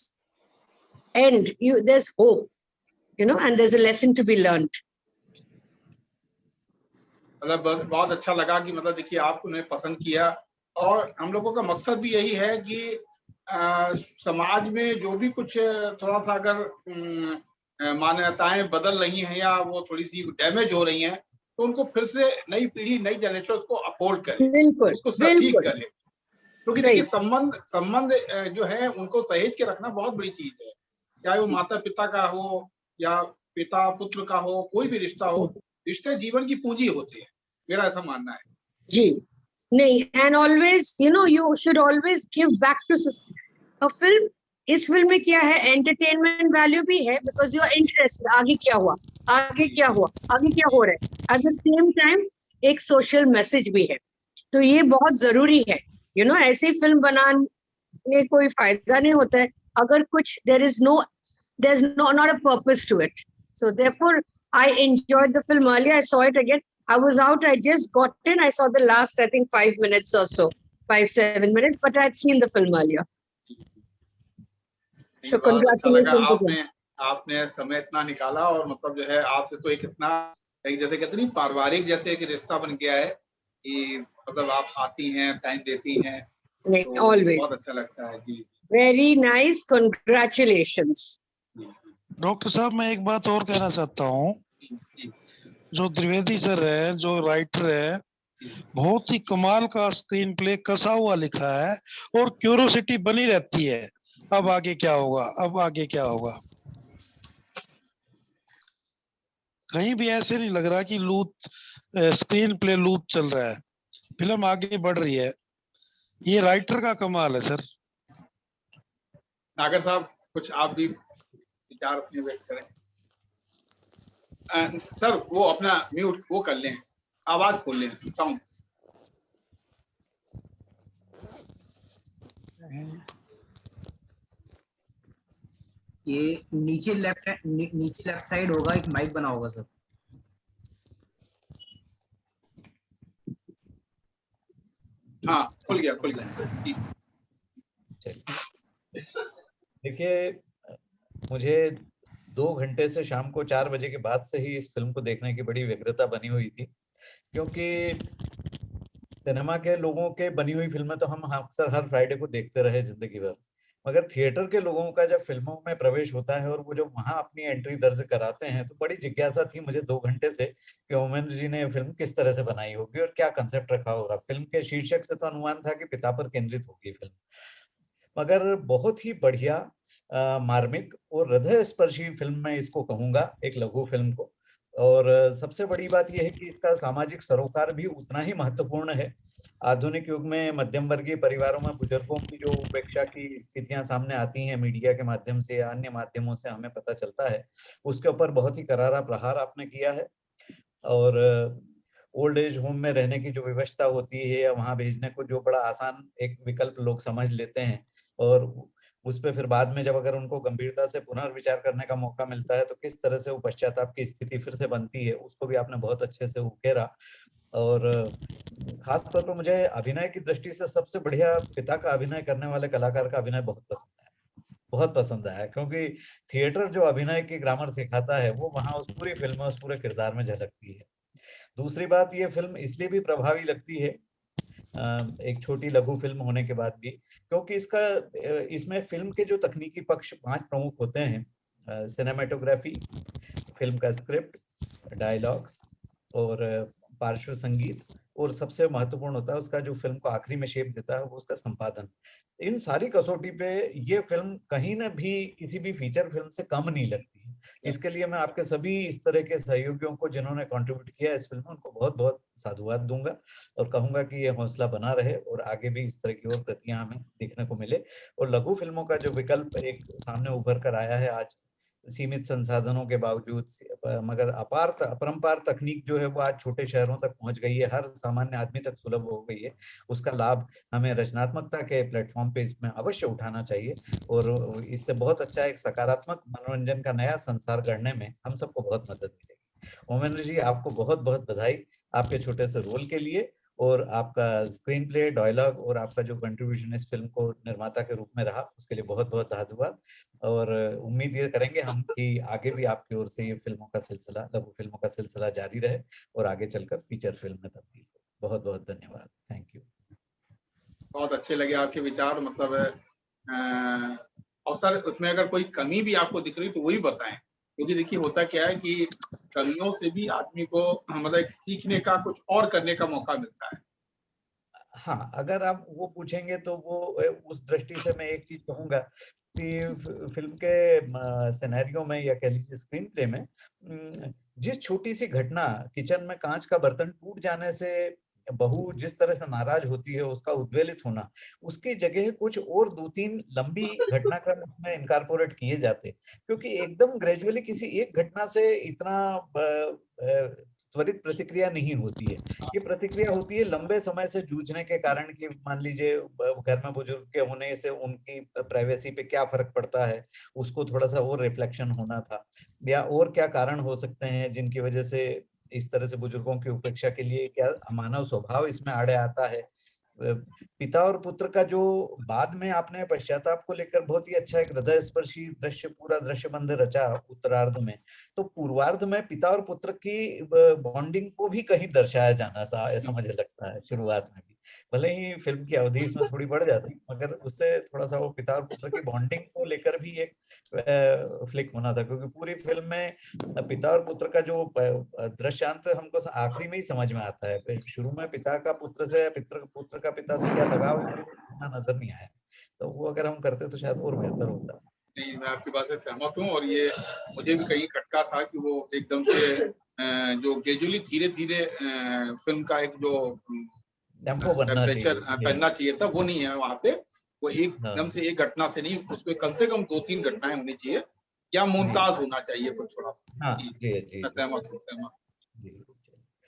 end, there's hope, and there's a lesson to be learned.
मतलब बहुत अच्छा लगा कि मतलब देखिए आपने पसंद किया, और हम लोगों का मकसद भी यही है कि समाज में जो भी कुछ थोड़ा सा अगर मान्यताएं बदल रही हैं या वो थोड़ी सी डैमेज हो रही हैं, तो उनको फिर से नई पीढ़ी, नई जनरेशन उसको अपहोल्ड करे, उसको ठीक करे। क्योंकि देखिए संबंध जो है उनको सहेज के रखना बहुत बड़ी चीज है। चाहे वो माता पिता का हो या पिता पुत्र का हो, कोई भी रिश्ता हो, रिश्ते जीवन की पूंजी होते हैं, मेरा ऐसा मानना है।
जी नहीं, and always you should always give back to a film. इस फिल्म में क्या है, एंटरटेनमेंट वैल्यू भी है, बिकॉज यू आर इंटरेस्टेड आगे क्या हुआ, आगे क्या हुआ, आगे क्या हो रहा है। एट द सेम टाइम एक सोशल मैसेज भी है, तो ये बहुत जरूरी है। ऐसी फिल्म बनाने कोई फायदा नहीं होता है अगर कुछ there's not a purpose to it. So therefore I enjoyed the film earlier. I saw it again. I was out, I just got in, I saw the last I think 5 minutes or so, 5-7 minutes, but I'd seen the film earlier. So
बहुत अच्छा लगा
congratulations again.
आपने समय इतना निकाला, और मतलब जो है आपसे तो एक इतना एक जैसे कहते नहीं पारिवारिक जैसे एक रिश्ता बन गया है कि मतलब आप आती हैं, टाइम देती हैं, तो
Always.
बहुत अच्छा लगता है जी।
Very nice. Congratulations.
डॉक्टर साहब मैं एक बात और कहना चाहता हूँ, जो द्विवेदी सर है, जो राइटर है, बहुत ही कमाल का स्क्रीन प्ले कसा हुआ लिखा है, और क्यूरोसिटी बनी रहती है, अब आगे क्या होगा, अब आगे क्या होगा। कहीं भी ऐसे नहीं लग रहा कि लूट स्क्रीन प्ले लूट चल रहा है, फिल्म आगे बढ़ रही है, ये राइटर का कमाल है सर।
नागर साहब कुछ आप भी विचार अपने व्यक्त करें। सर वो अपना म्यूट वो कर लें, आवाज खोल लें, साउंड।
ये नीचे लेफ्ट साइड होगा, एक माइक बना होगा सर।
हाँ खुल गया।
देखिए, मुझे 2 घंटे से शाम को 4 बजे के बाद से ही इस फिल्म को देखने की बड़ी व्यग्रता बनी हुई थी, क्योंकि सिनेमा के लोगों के बनी हुई फिल्में तो हम अक्सर हर फ्राइडे को देखते रहे जिंदगी भर, मगर थिएटर के लोगों का जब फिल्मों में प्रवेश होता है और वो जब वहां अपनी एंट्री दर्ज कराते हैं, तो बड़ी जिज्ञासा थी मुझे 2 घंटे से कि ओमेंद्र जी ने फिल्म किस तरह से बनाई होगी और क्या कंसेप्ट रखा होगा। फिल्म के शीर्षक से तो अनुमान था कि पिता पर केंद्रित होगी फिल्म, मगर बहुत ही बढ़िया, मार्मिक और हृदय स्पर्शी फिल्म मैं इसको कहूंगा, एक लघु फिल्म को। और सबसे बड़ी बात यह है कि इसका सामाजिक सरोकार भी उतना ही महत्वपूर्ण है। आधुनिक युग में मध्यम वर्गीय परिवारों में बुजुर्गों की जो उपेक्षा की स्थितियां सामने आती हैं मीडिया के माध्यम से या अन्य माध्यमों से हमें पता चलता है, उसके ऊपर बहुत ही करारा प्रहार आपने किया है। और ओल्ड एज होम में रहने की जो व्यवस्था होती है या वहां भेजने को जो बड़ा आसान एक विकल्प लोग समझ लेते हैं, और उस पर फिर बाद में जब अगर उनको गंभीरता से पुनर्विचार करने का मौका मिलता है तो किस तरह से वो पश्चाताप की स्थिति फिर से बनती है, उसको भी आपने बहुत अच्छे से उकेरा। और खास तौर पर मुझे अभिनय की दृष्टि से सबसे बढ़िया पिता का अभिनय करने वाले कलाकार का अभिनय बहुत पसंद आया, क्योंकि थिएटर जो अभिनय की ग्रामर सिखाता है वो वहां उस पूरी फिल्म में उस पूरे किरदार में झलकती है। दूसरी बात, ये फिल्म इसलिए भी प्रभावी लगती है, एक छोटी लघु फिल्म होने के बाद भी, क्योंकि इसमें फिल्म के जो तकनीकी पक्ष 5 प्रमुख होते हैं, सिनेमेटोग्राफी, फिल्म का स्क्रिप्ट, डायलॉग्स और पार्श्व संगीत, और सबसे महत्वपूर्ण होता है उसका जो फिल्म को आखिरी में शेप देता है वो उसका संपादन। इन सारी कसौटी पे ये फिल्म कहीं ना भी किसी भी फीचर फिल्म से कम नहीं लगती है। इसके लिए मैं आपके सभी इस तरह के सहयोगियों को जिन्होंने कंट्रीब्यूट किया इस फिल्म में, उनको बहुत बहुत साधुवाद दूंगा और कहूंगा कि ये हौसला बना रहे और आगे भी इस तरह की और कृतियां हमें देखने को मिले। और लघु फिल्मों का जो विकल्प एक सामने उभर कर आया है आज, सीमित संसाधनों के बावजूद, मगर अपरंपार तकनीक जो है वो आज छोटे शहरों तक पहुंच गई है, हर सामान्य आदमी तक सुलभ हो गई है। उसका लाभ हमें रचनात्मकता के प्लेटफॉर्म पे इसमें अवश्य उठाना चाहिए, और इससे बहुत अच्छा एक सकारात्मक मनोरंजन का नया संसार गढ़ने में हम सबको बहुत मदद मिलेगी। ओमेंद्र जी, आपको बहुत बहुत बधाई आपके छोटे से रोल के लिए, और आपका स्क्रीन प्ले, डायलॉग और आपका जो कंट्रीब्यूशन इस फिल्म को निर्माता के रूप में रहा, उसके लिए बहुत बहुत धन्यवाद। और उम्मीद ये करेंगे हम कि आगे भी आपकी ओर से ये फिल्मों का सिलसिला, लघु फिल्मों का सिलसिला जारी रहे और आगे चलकर फीचर फिल्म में तब्दील हो। बहुत बहुत धन्यवाद। Thank you.
बहुत अच्छे लगे आपके विचार, मतलब और सर उसमें अगर कोई कमी भी आपको दिख रही तो वही बताएं, क्योंकि देखिए होता क्या है कि कमियों से भी आदमी को मतलब सीखने का, कुछ और करने का मौका मिलता है।
हाँ, अगर आप वो पूछेंगे तो वो उस दृष्टि से मैं एक चीज कहूंगा कि फिल्म के सिनेरियो में या कह लीजिए स्क्रीन प्ले में जिस छोटी सी घटना, किचन में कांच का बर्तन टूट जाने से बहू जिस तरह से नाराज होती है, उसका उद्वेलित होना, उसकी जगह कुछ और 2-3 लंबी घटनाक्रम उसमें इनकॉर्पोरेट किए जाते, क्योंकि एकदम ग्रेजुअली किसी एक घटना से इतना त्वरित प्रतिक्रिया नहीं होती है। ये प्रतिक्रिया होती है लंबे समय से जूझने के कारण, कि मान लीजिए घर में बुजुर्ग के होने से उनकी प्राइवेसी पे क्या फर्क पड़ता है, उसको थोड़ा सा और रिफ्लेक्शन होना था, या और क्या कारण हो सकते हैं जिनकी वजह से इस तरह से बुजुर्गों की उपेक्षा के लिए क्या मानव स्वभाव इसमें आड़े आता है, पिता और पुत्र का जो बाद में आपने पश्चाताप को लेकर बहुत ही अच्छा एक हृदय स्पर्शी दृश्य, पूरा दृश्य बंध रचा उत्तरार्ध में, तो पूर्वार्ध में पिता और पुत्र की बॉन्डिंग को भी कहीं दर्शाया जाना था, ऐसा मुझे लगता है। शुरुआत में भी भले ही फिल्म की अवधि इसमें थोड़ी बढ़ जाती, मगर उससे थोड़ा सा वो पिता और पुत्र की बॉन्डिंग को लेकर भी एक फ्लिक होना था, क्योंकि पूरी फिल्म में पिता और पुत्र का जो दृश्यांत हमको आखिरी में ही समझ में आता है। शुरू में पिता का पुत्र से, पुत्र का पिता से क्या लगाव है नजर नहीं आया, तो वो अगर हम करते तो शायद और बेहतर होता।
नहीं, मैं आपकी बात से सहमत हूँ, और ये मुझे भी कहीं खटका था कि वो एकदम से जो ग्रेजुअली धीरे धीरे फिल्म का एक जो
टेम्पो
टेम्परेचर बनना चाहिए था, वो नहीं है वहाँ पे। वो एकदम से एक घटना से नहीं, उसमें कम से कम 2-3 घटनाएं होनी चाहिए, या मुमताज होना चाहिए कुछ थोड़ा सा। मैं सहमत हूँ।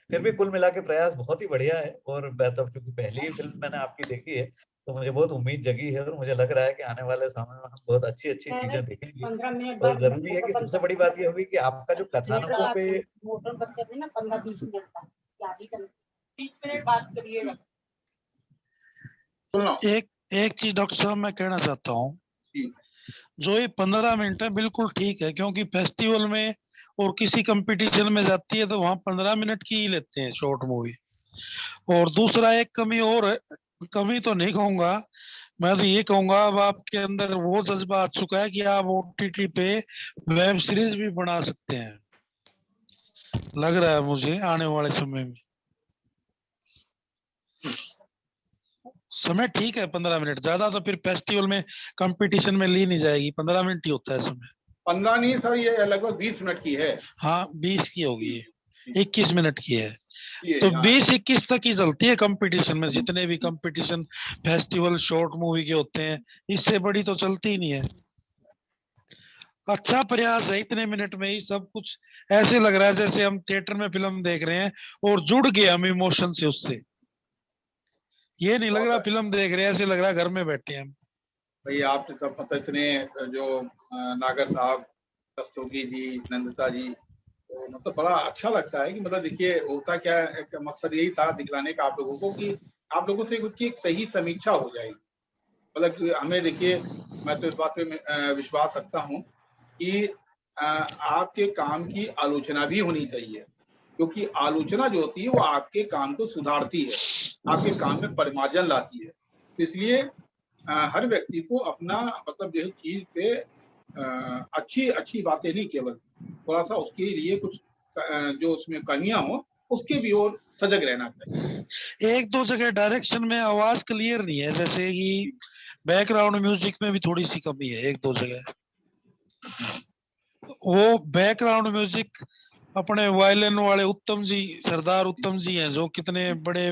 फिर भी कुल मिला के प्रयास बहुत ही बढ़िया है, और बेहतर, क्योंकि पहली ही फिल्म मैंने आपकी देखी है तो मुझे बहुत उम्मीद जगी है, और मुझे लग रहा है कि आने वाले समय में हम बहुत अच्छी चीजें देखेंगे। और जरूरी है कि सबसे बड़ी बात यह होगी कि आपका जो कथानकों पे
15-20 मिनट का 20 मिनट बात करिएगा।
एक चीज डॉक्टर साहब मैं कहना चाहता हूँ, जो ये 15 मिनट है बिल्कुल ठीक है, क्योंकि फेस्टिवल में और किसी कंपटीशन में जाती है तो वहां 15 मिनट की ही लेते हैं शॉर्ट मूवी। और दूसरा एक कमी और है, कमी तो नहीं कहूंगा, मैं तो ये कहूंगा अब आपके अंदर वो जज्बा आ चुका है कि आप OTT पे वेब सीरीज भी बना सकते हैं, लग रहा है मुझे आने वाले समय में। समय ठीक है 15 मिनट, ज्यादा तो फिर फेस्टिवल में कंपटीशन में ली नहीं जाएगी, 15 मिनट ही होता है समय।
15 नहीं सर, ये लगभग 20 मिनट की है।
हाँ 20 की होगी, 21 मिनट की है, तो 20-21 तक ही चलती है कंपटीशन में, जितने भी कंपटीशन फेस्टिवल शॉर्ट मूवी के होते हैं, इससे बड़ी तो चलती ही नहीं है। अच्छा प्रयास है, इतने मिनट में ही सब कुछ ऐसे लग रहा है जैसे हम थिएटर में फिल्म देख रहे हैं और जुड़ गए हम इमोशन से उससे। ये नहीं लग रहा फिल्म देख रहे हैं, ऐसे लग रहा है घर में बैठे हैं।
भैया आप सब मतलब इतने जो नागर साहब, रस्तोगी जी, नंदिता जी, तो मतलब बड़ा अच्छा लगता है कि मतलब देखिए होता क्या है, मकसद यही था दिखलाने का आप लोगों को कि आप लोगों से उसकी एक सही समीक्षा हो जाएगी। मतलब हमें देखिए, मैं तो इस बात पे विश्वास रखता हूँ कि आपके काम की आलोचना भी होनी चाहिए, क्योंकि आलोचना जो होती है वो आपके काम को सुधारती है, आपके काम में परिमार्जन लाती है। तो इसलिए हर व्यक्ति को अपना मतलब जो चीज पे अच्छी बातें नहीं, केवल थोड़ा सा उसके लिए कुछ जो उसमें कमियां हो उसके भी और सजग रहना चाहिए।
एक दो जगह डायरेक्शन में आवाज क्लियर नहीं है, जैसे कि बैकग्राउंड म्यूजिक में भी थोड़ी सी कमी है एक दो जगह। वो बैकग्राउंड म्यूजिक अपने वायलिन वाले उत्तम जी, सरदार उत्तम जी हैं, जो कितने बड़े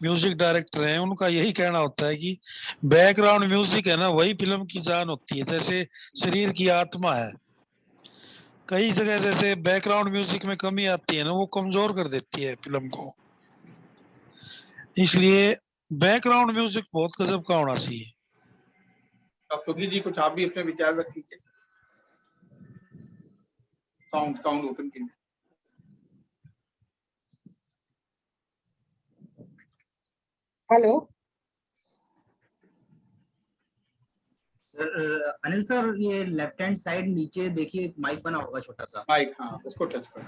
म्यूजिक डायरेक्टर हैं, उनका यही कहना होता है कि बैकग्राउंड म्यूजिक है ना, वही फिल्म की जान होती है, जैसे शरीर की आत्मा है। कई जगह जैसे बैकग्राउंड म्यूजिक में कमी आती है ना, वो कमजोर कर देती है फिल्म को। इसलिए बैकग्राउंड म्यूजिक बहुत गजब का होना चाहिए।
सुगी जी कुछ आप भी अपने विचार रख लीजिए। साउंड ओपन कीजिए।
हेलो
अनिल सर, ये लेफ्ट हैंड साइड नीचे देखिए एक माइक बना होगा छोटा सा
माइक, हाँ उसको टच करो।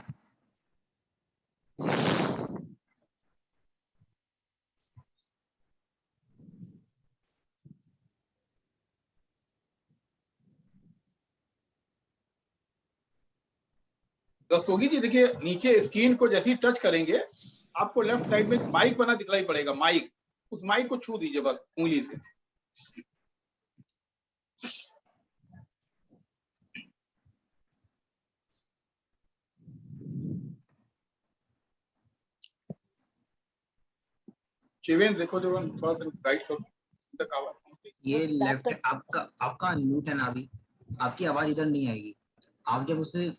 रस्तोगी जी देखिए, नीचे स्क्रीन को जैसे ही टच करेंगे आपको लेफ्ट साइड में माइक बना दिखलाई पड़ेगा, माइक, उस माइक को छू दीजिए बस उंगली से। शिवेंद्र देखो जो थोड़ा सा गाइड करो।
ये लेफ्ट आपका अनम्यूट है ना, अभी आपकी आवाज इधर नहीं आएगी। आप जब उसे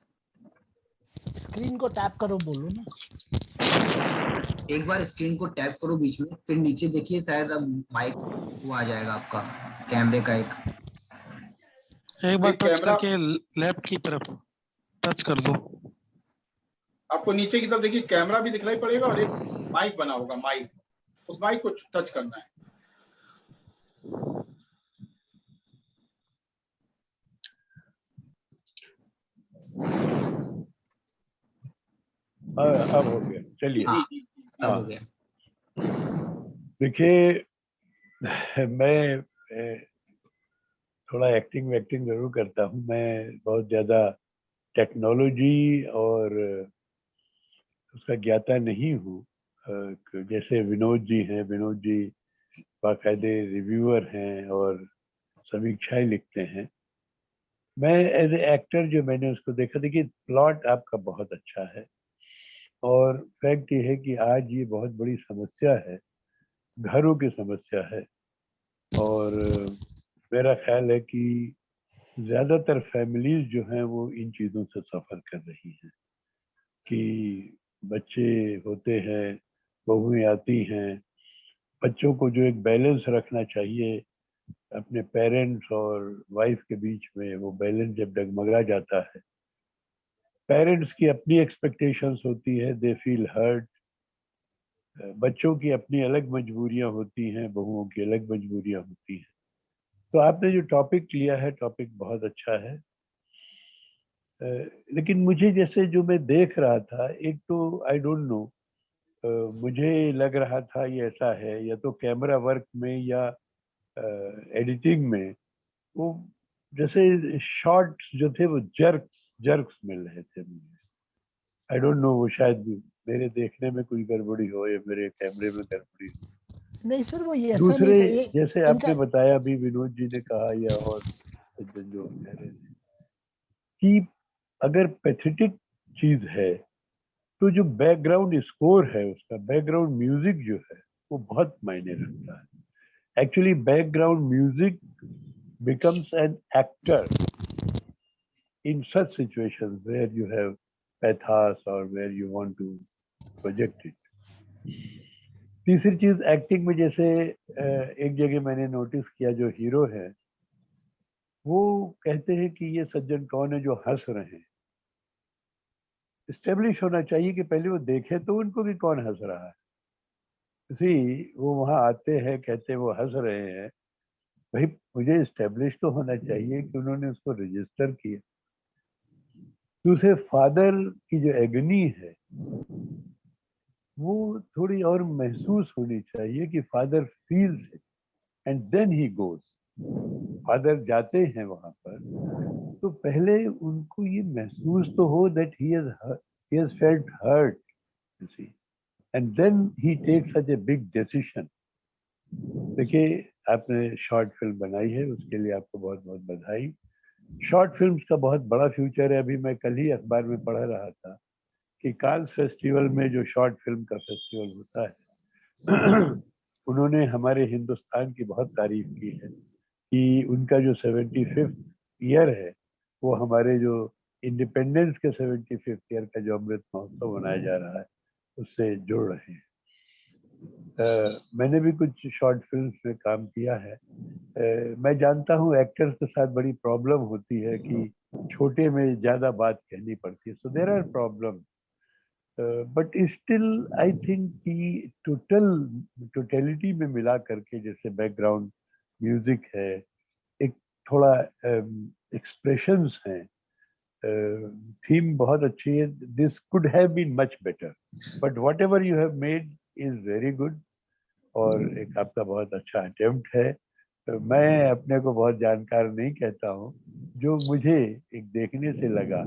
स्क्रीन को टैप करो, बोलो ना,
एक बार स्क्रीन को टैप करो बीच में, फिर नीचे देखिए शायद अब माइक वो आ जाएगा आपका कैमरे का
एक बार टच करके लेफ्ट की तरफ टच कर दो।
आपको नीचे की तरफ देखिए कैमरा भी दिखलाई पड़ेगा और एक माइक बना होगा, माइक, उस माइक को टच करना है।
अब हो गया, चलिए।
हाँ, अब
हाँ,
हो गया।
देखिए मैं थोड़ा एक्टिंग वैक्टिंग जरूर करता हूँ। मैं बहुत ज़्यादा टेक्नोलॉजी और उसका ज्ञाता नहीं हूँ। जैसे विनोद जी हैं, विनोद जी बाकायदे रिव्यूअर हैं और समीक्षाएं लिखते हैं। मैं एज ए एक्टर जो मैंने उसको देखा, देखिए प्लॉट आपका बहुत अच्छा है और फैक्ट ये है कि आज ये बहुत बड़ी समस्या है, घरों की समस्या है। और मेरा ख्याल है कि ज़्यादातर फैमिलीज जो हैं वो इन चीज़ों से सफ़र कर रही हैं कि बच्चे होते हैं, बहुएं आती हैं, बच्चों को जो एक बैलेंस रखना चाहिए अपने पेरेंट्स और वाइफ के बीच में, वो बैलेंस जब डगमगा जाता है, पेरेंट्स की अपनी एक्सपेक्टेशंस होती है, दे फील हर्ट, बच्चों की अपनी अलग मजबूरियां होती हैं, बहुओं की अलग मजबूरियां होती हैं। तो आपने जो टॉपिक लिया है, टॉपिक बहुत अच्छा है। लेकिन मुझे जैसे जो मैं देख रहा था, एक तो आई डोंट नो, मुझे लग रहा था ये ऐसा है या तो कैमरा वर्क में या एडिटिंग में वो जैसे शॉट्स जो थे वो जर्क्स मिल रहे थे मुझे। आई डोंट नो, वो शायद मेरे देखने में कोई गड़बड़ी हो या मेरे कैमरे में गड़बड़ी हो।
नहीं सर, वो ये ऐसा
दूसरे
नहीं था, ये
जैसे
इनका
आपने बताया, अभी विनोद जी ने कहा या और सज्जन जो कह रहे थे कि अगर पैथेटिक चीज है तो जो बैकग्राउंड स्कोर है, उसका बैकग्राउंड म्यूजिक जो है वो बहुत मायने रखता है। Actually background music becomes an actor in such situations where you have pathos or where you want to project it. तीसरी चीज एक्टिंग में, जैसे एक जगह मैंने नोटिस किया, जो हीरो है वो कहते हैं कि ये सज्जन कौन है जो हंस रहे हैं। इस्टेब्लिश होना चाहिए कि पहले वो देखे तो उनको भी कौन हंस रहा है। वो वहां आते हैं, कहते हैं वो हंस रहे हैं, भाई मुझे इस्टेब्लिश तो होना चाहिए कि उन्होंने उसको रजिस्टर किया। दूसरे फादर की जो एगनी है वो थोड़ी और महसूस होनी चाहिए कि father feels it and then he goes. Father जाते हैं वहां पर तो पहले उनको ये महसूस तो हो that he has felt hurt, you see, and then he takes such a big decision. देखिए आपने शॉर्ट फिल्म बनाई है, उसके लिए आपको बहुत बहुत बधाई। शॉर्ट फिल्म्स का बहुत बड़ा फ्यूचर है। अभी मैं कल ही अखबार में पढ़ रहा था कि कांस फेस्टिवल में, जो शॉर्ट फिल्म का फेस्टिवल होता है, उन्होंने हमारे हिंदुस्तान की बहुत तारीफ की है कि उनका जो 75th ईयर है वो हमारे जो इंडिपेंडेंस के 75th ईयर का जो अमृत महोत्सव मनाया जा रहा है उससे जुड़ रहे हैं। मैंने भी कुछ शॉर्ट फिल्म्स में काम किया है। मैं जानता हूँ एक्टर्स के साथ बड़ी प्रॉब्लम होती है कि छोटे में ज़्यादा बात कहनी पड़ती है, so there are problem, but still I think कि टोटलिटी में मिला करके, जैसे बैकग्राउंड म्यूजिक है, एक थोड़ा एक्सप्रेशंस हैं, थीम बहुत अच्छी है, this could have been much better, but whatever you have made is very good. और एक आपका बहुत अच्छा अटेम्प्ट है। मैं अपने को बहुत जानकार नहीं कहता हूँ, जो मुझे एक देखने से लगा,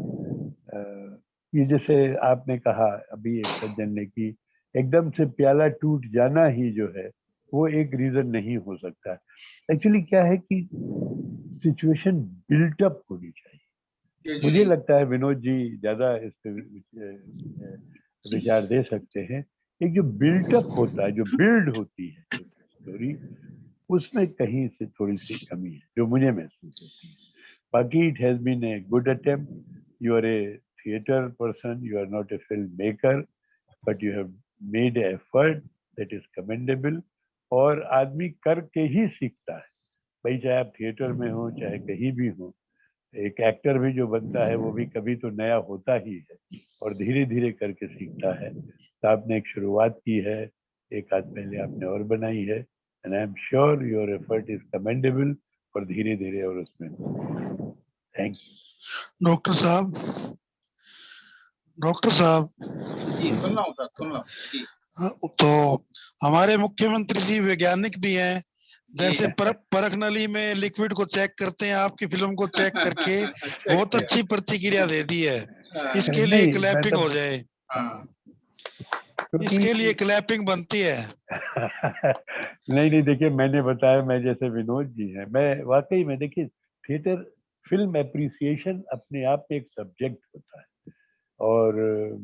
ये जैसे आपने कहा अभी एक सज्जन ने कि एकदम से प्याला टूट जाना ही जो है वो एक रीजन नहीं हो सकता। एक्चुअली क्या है कि सिचुएशन बिल्टअप होनी चाहिए। मुझे लगता है विनोद जी ज्यादा इस पे विचार दे सकते हैं। एक जो बिल्टअप होता है, जो बिल्ड होती है स्टोरी, उसमें कहीं से थोड़ी सी कमी है जो मुझे महसूस होती है। बाकी it has been a good attempt. You are a theatre person, you are not a film maker, but you have made a effort that is commendable. और आदमी करके ही सीखता है, भाई चाहे आप थिएटर में हो चाहे कहीं भी हो। एक एक्टर भी जो बनता है वो भी कभी तो नया होता ही है और धीरे धीरे करके सीखता है। तो आपने एक शुरुआत की है, एक आध पहले आपने और बनाई है, and I am sure your effort is commendable, और धीरे धीरे और उसमें। Thank you.
डॉक्टर साहब
जी सुन रहा हूँ सर, सुन रहा हूँ जी।
तो हमारे मुख्यमंत्री जी वैज्ञानिक भी हैं, जैसे परख नली में लिक्विड को चेक करते हैं, आपकी फिल्म को चेक करके बहुत अच्छी प्रतिक्रिया दे दी है। इसके लिए
नहीं,
क्लैपिंग हो जाए, इसके लिए क्लैपिंग बनती है।
नहीं देखिए, मैंने बताया, मैं जैसे विनोद जी हैं, मैं वाकई में देखिए थिएटर फिल्म एप्रिसिएशन अपने आप में एक सब्जेक्ट होता है, और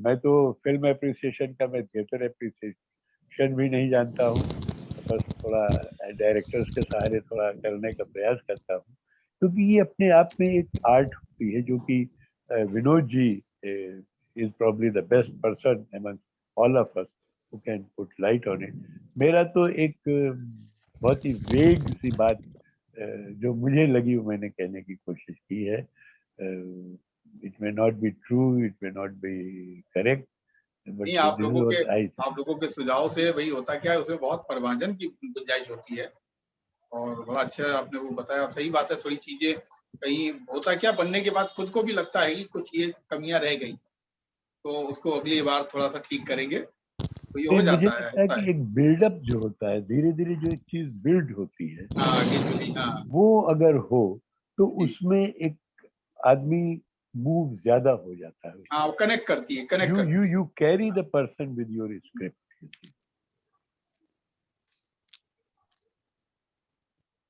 मैं तो फिल्म एप्रिसिएशन का, मैं थिएटर एप्रिसिएशन भी नहीं जानता हूँ, बस थोड़ा डायरेक्टर्स के सहारे थोड़ा करने का प्रयास करता हूँ, क्योंकि ये अपने आप में एक आर्ट होती है, जो कि Vinod ji is probably the best person among all of us who can put light on it. मेरा तो एक बहुत ही वेग सी बात जो मुझे लगी वो मैंने कहने की कोशिश की है. It may not be true, it may not be correct, but
नहीं, आप
this is
लोगों
what I
के सुझाव से वही होता क्या है, उसमें बहुत परिमार्जन की गुंजाइश होती है, और बड़ा अच्छा आपने वो बताया. सही बात है, थोड़ी चीजें कहीं होता क्या, बनने के बाद खुद को भी लगता है कि कुछ ये कमियां रह गई, तो उसको अगली बार थोड़ा सा ठीक करेंगे, तो ये हो
मुझे
जाता
लगता है कि एक बिल्डअप जो होता है, धीरे धीरे जो एक चीज बिल्ड होती है, वो अगर हो तो उसमें एक आदमी मूव ज्यादा हो जाता है.
हाँ, वो कनेक्ट करती है,
you carry the person with your script.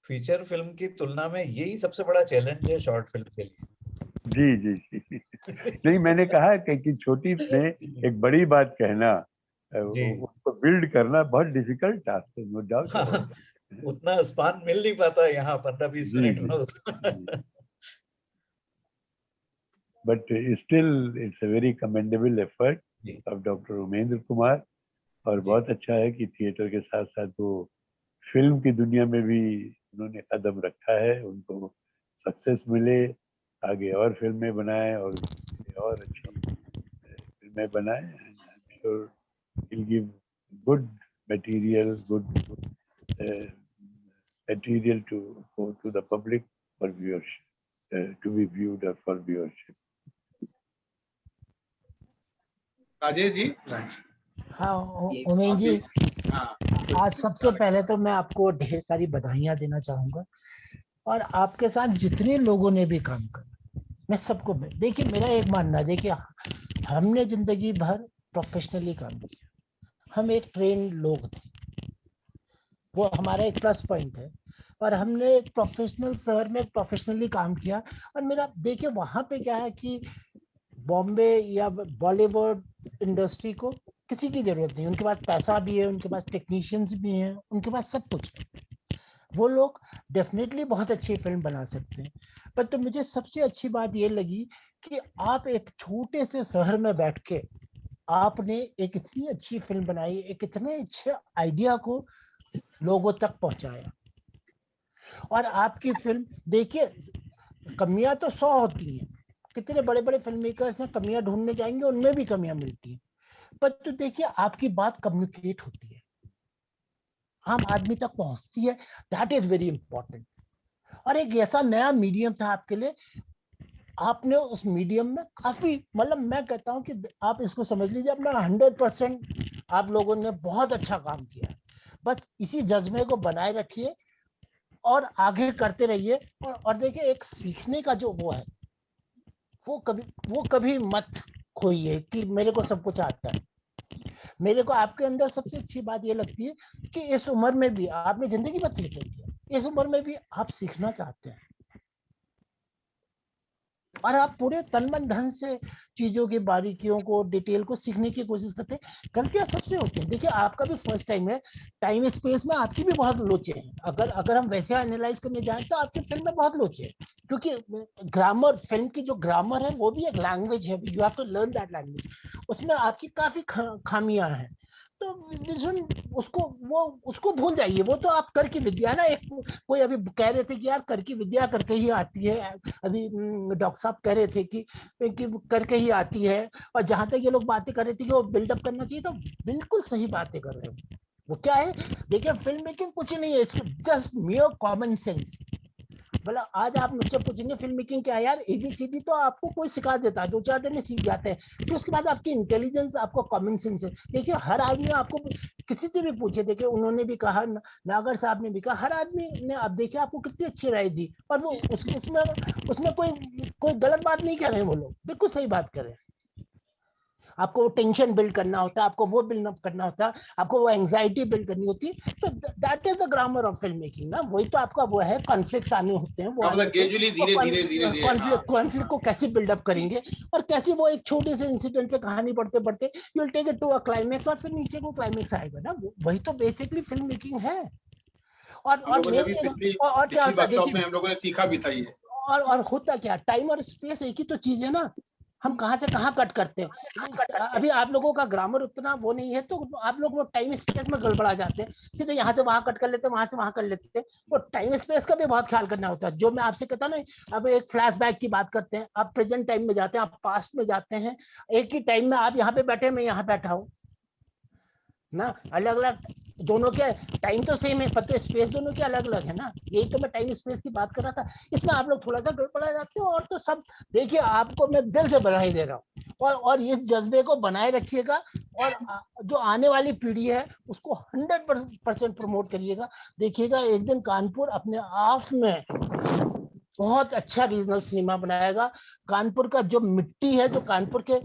Feature film की तुलना में यही सबसे बड़ा चैलेंज है शॉर्ट फिल्म के लिए.
जी. नहीं, मैंने कहा कि छोटी में एक बड़ी बात कहना, उसको बिल्ड करना बहुत डिफिकल्ट टास्क है, नो डाउट.
उतना स्पान मिल नहीं पाता यहाँ 15-20 मिनट में.
But still it's a very commendable effort of Dr. Umendra Kumar, और बहुत अच्छा है कि थिएटर के साथ साथ वो फिल्म की दुनिया में भी उन्होंने कदम रखा है. उनको सक्सेस मिले, आगे और फिल्में बनाए और अच्छी फिल्में बनाए. I'm sure he'll give good material, material to go to the public for viewership, to be viewed or for viewership.
Rajesh ji.
हाँ उमेश जी, आज सबसे पहले तो मैं आपको ढेर सारी बधाइयां देना चाहूंगा, और आपके साथ जितने लोगों ने भी काम किया, मैं सबको, देखिए मेरा एक मानना है, देखिए हमने जिंदगी भर प्रोफेशनली काम किया, हम एक ट्रेन लोग थे, वो हमारा एक प्लस पॉइंट है, और हमने एक प्रोफेशनल शहर में प्रोफेशनली काम किया. और मेरा देखिए वहां पे क्या है कि बॉम्बे या बॉलीवुड इंडस्ट्री को किसी की जरूरत नहीं, उनके पास पैसा भी है, उनके पास टेक्नीशियंस भी हैं, उनके पास सब कुछ है, वो लोग डेफिनेटली बहुत अच्छी फिल्म बना सकते हैं. पर तो मुझे सबसे अच्छी बात ये लगी कि आप एक छोटे से शहर में बैठ के आपने एक इतनी अच्छी फिल्म बनाई, एक इतने अच्छे आइडिया को लोगों तक पहुंचाया. और आपकी फिल्म देखिए, कमियां तो 100 होती हैं, कितने बड़े बड़े फिल्म मेकर्स हैं, कमियां ढूंढने जाएंगे उनमें भी कमियां मिलती हैं, पर तो देखिए आपकी बात कम्युनिकेट होती है, आम आदमी तक पहुंचती है. That is very important. और एक ऐसा नया मीडियम था आपके लिए, आपने उस मीडियम में काफी, मतलब मैं कहता हूं कि आप इसको समझ लीजिए अपना 100% आप लोगों ने बहुत अच्छा काम किया. बस इसी जज्बे को बनाए रखिए और आगे करते रहिए. और देखिए एक सीखने का जो वो है, वो कभी मत खोइए कि मेरे को सब कुछ आता है. मेरे को आपके अंदर सबसे अच्छी बात ये लगती है कि इस उम्र में भी आपने जिंदगी भर थिएटर किया, इस उम्र में भी आप सीखना चाहते हैं, और आप पूरे तन मन धन से चीजों की बारीकियों को, डिटेल को सीखने की कोशिश करते हैं. गलतियां सबसे होती हैं. देखिए आपका भी फर्स्ट टाइम है, टाइम स्पेस में आपकी भी बहुत लोचे हैं. अगर हम वैसे एनालाइज करने जाएं तो आपकी फिल्म में बहुत लोचे हैं, क्योंकि ग्रामर, फिल्म की जो ग्रामर है वो भी एक लैंग्वेज है, you have to learn that language. उसमें आपकी काफी खामियां हैं, तो उसको भूल जाइए. वो तो आप कर की विद्या ना, एक कोई अभी कह रहे थे कि यार कर की विद्या करके ही आती है, अभी डॉक्टर साहब कह रहे थे कि करके ही आती है. और जहां तक ये लोग बातें कर रहे थे कि वो बिल्डअप करना चाहिए, तो बिल्कुल सही बातें कर रहे हो. वो क्या है, देखिए फिल्म मेकिंग कुछ नहीं है, जस्ट मियर कॉमन सेंस. मतलब आज आप मुझसे पूछेंगे फिल्म मेकिंग क्या है यार, ABCD तो आपको कोई सिखा देता है, 2-4 दिन में सीख जाते हैं। फिर उसके बाद आपकी इंटेलिजेंस, आपको कॉमन सेंस है। देखिए हर आदमी आपको किसी से भी पूछे, देखिए उन्होंने भी कहा, नागर साहब ने भी कहा, हर आदमी ने अब देखिए आपको कितनी अच्छी राय दी, और वो उसमें कोई गलत बात नहीं कर रहे हैं, वो लोग बिल्कुल सही बात कर रहे हैं। आपको टेंशन बिल्ड करना होता है, आपको वो बिल्ड अप करना होता है, आपको वो एंजाइटी बिल्ड करनी होती है, तो that is the grammar of film making ना। वही तो आपका वो है, कॉन्फ्लिक्ट्स आने होते हैं, वो
मतलब ग्रेजुअली धीरे
कॉन्फ्लिक्ट को कैसे बिल्डअप करेंगे, और कैसे वो एक छोटे से इंसिडेंट से कहानी बढ़ते बढ़ते you will take it to a climax, और फिर नीचे को क्लाइमेक्स आएगा ना। वही तो बेसिकली फिल्म मेकिंग है। और मेन चीज और क्या होता है देखिए,
हम लोगों ने सीखा भी था ये।
और होता क्या, टाइम और स्पेस एक ही तो चीज है ना, हम कहाँ से कहाँ कट करते हैं। अभी आप लोगों का ग्रामर उतना वो नहीं है, तो आप लोग वो टाइम स्पेस में गड़बड़ा जाते हैं, सीधे यहाँ से वहां कट कर लेते हैं, वहां से वहां कर लेते हैं। तो टाइम स्पेस का भी बहुत ख्याल करना होता है। जो मैं आपसे कहता ना, अब एक फ्लैशबैक की बात करते हैं, आप प्रेजेंट टाइम में जाते हैं, आप पास्ट में जाते हैं, एक ही टाइम में आप यहाँ पे बैठे, मैं यहाँ बैठा हूँ ना, अलग अलग दोनों के टाइम तो सेम है, पर तो स्पेस दोनों के अलग अलग है ना। यही तो मैं टाइम स्पेस की बात कर रहा था। इसमें आप लोग थोड़ा सा गड़बड़ा जाते हो, और तो सब देखिए, आपको मैं दिल से बधाई दे रहा हूँ, और इस जज्बे को बनाए रखिएगा, और जो आने वाली पीढ़ी है उसको 100% प्रमोट करिएगा। देखिएगा एक दिन कानपुर अपने आप में बहुत अच्छा रीजनल सिनेमा बनाएगा। कानपुर का जो मिट्टी है, जो कानपुर के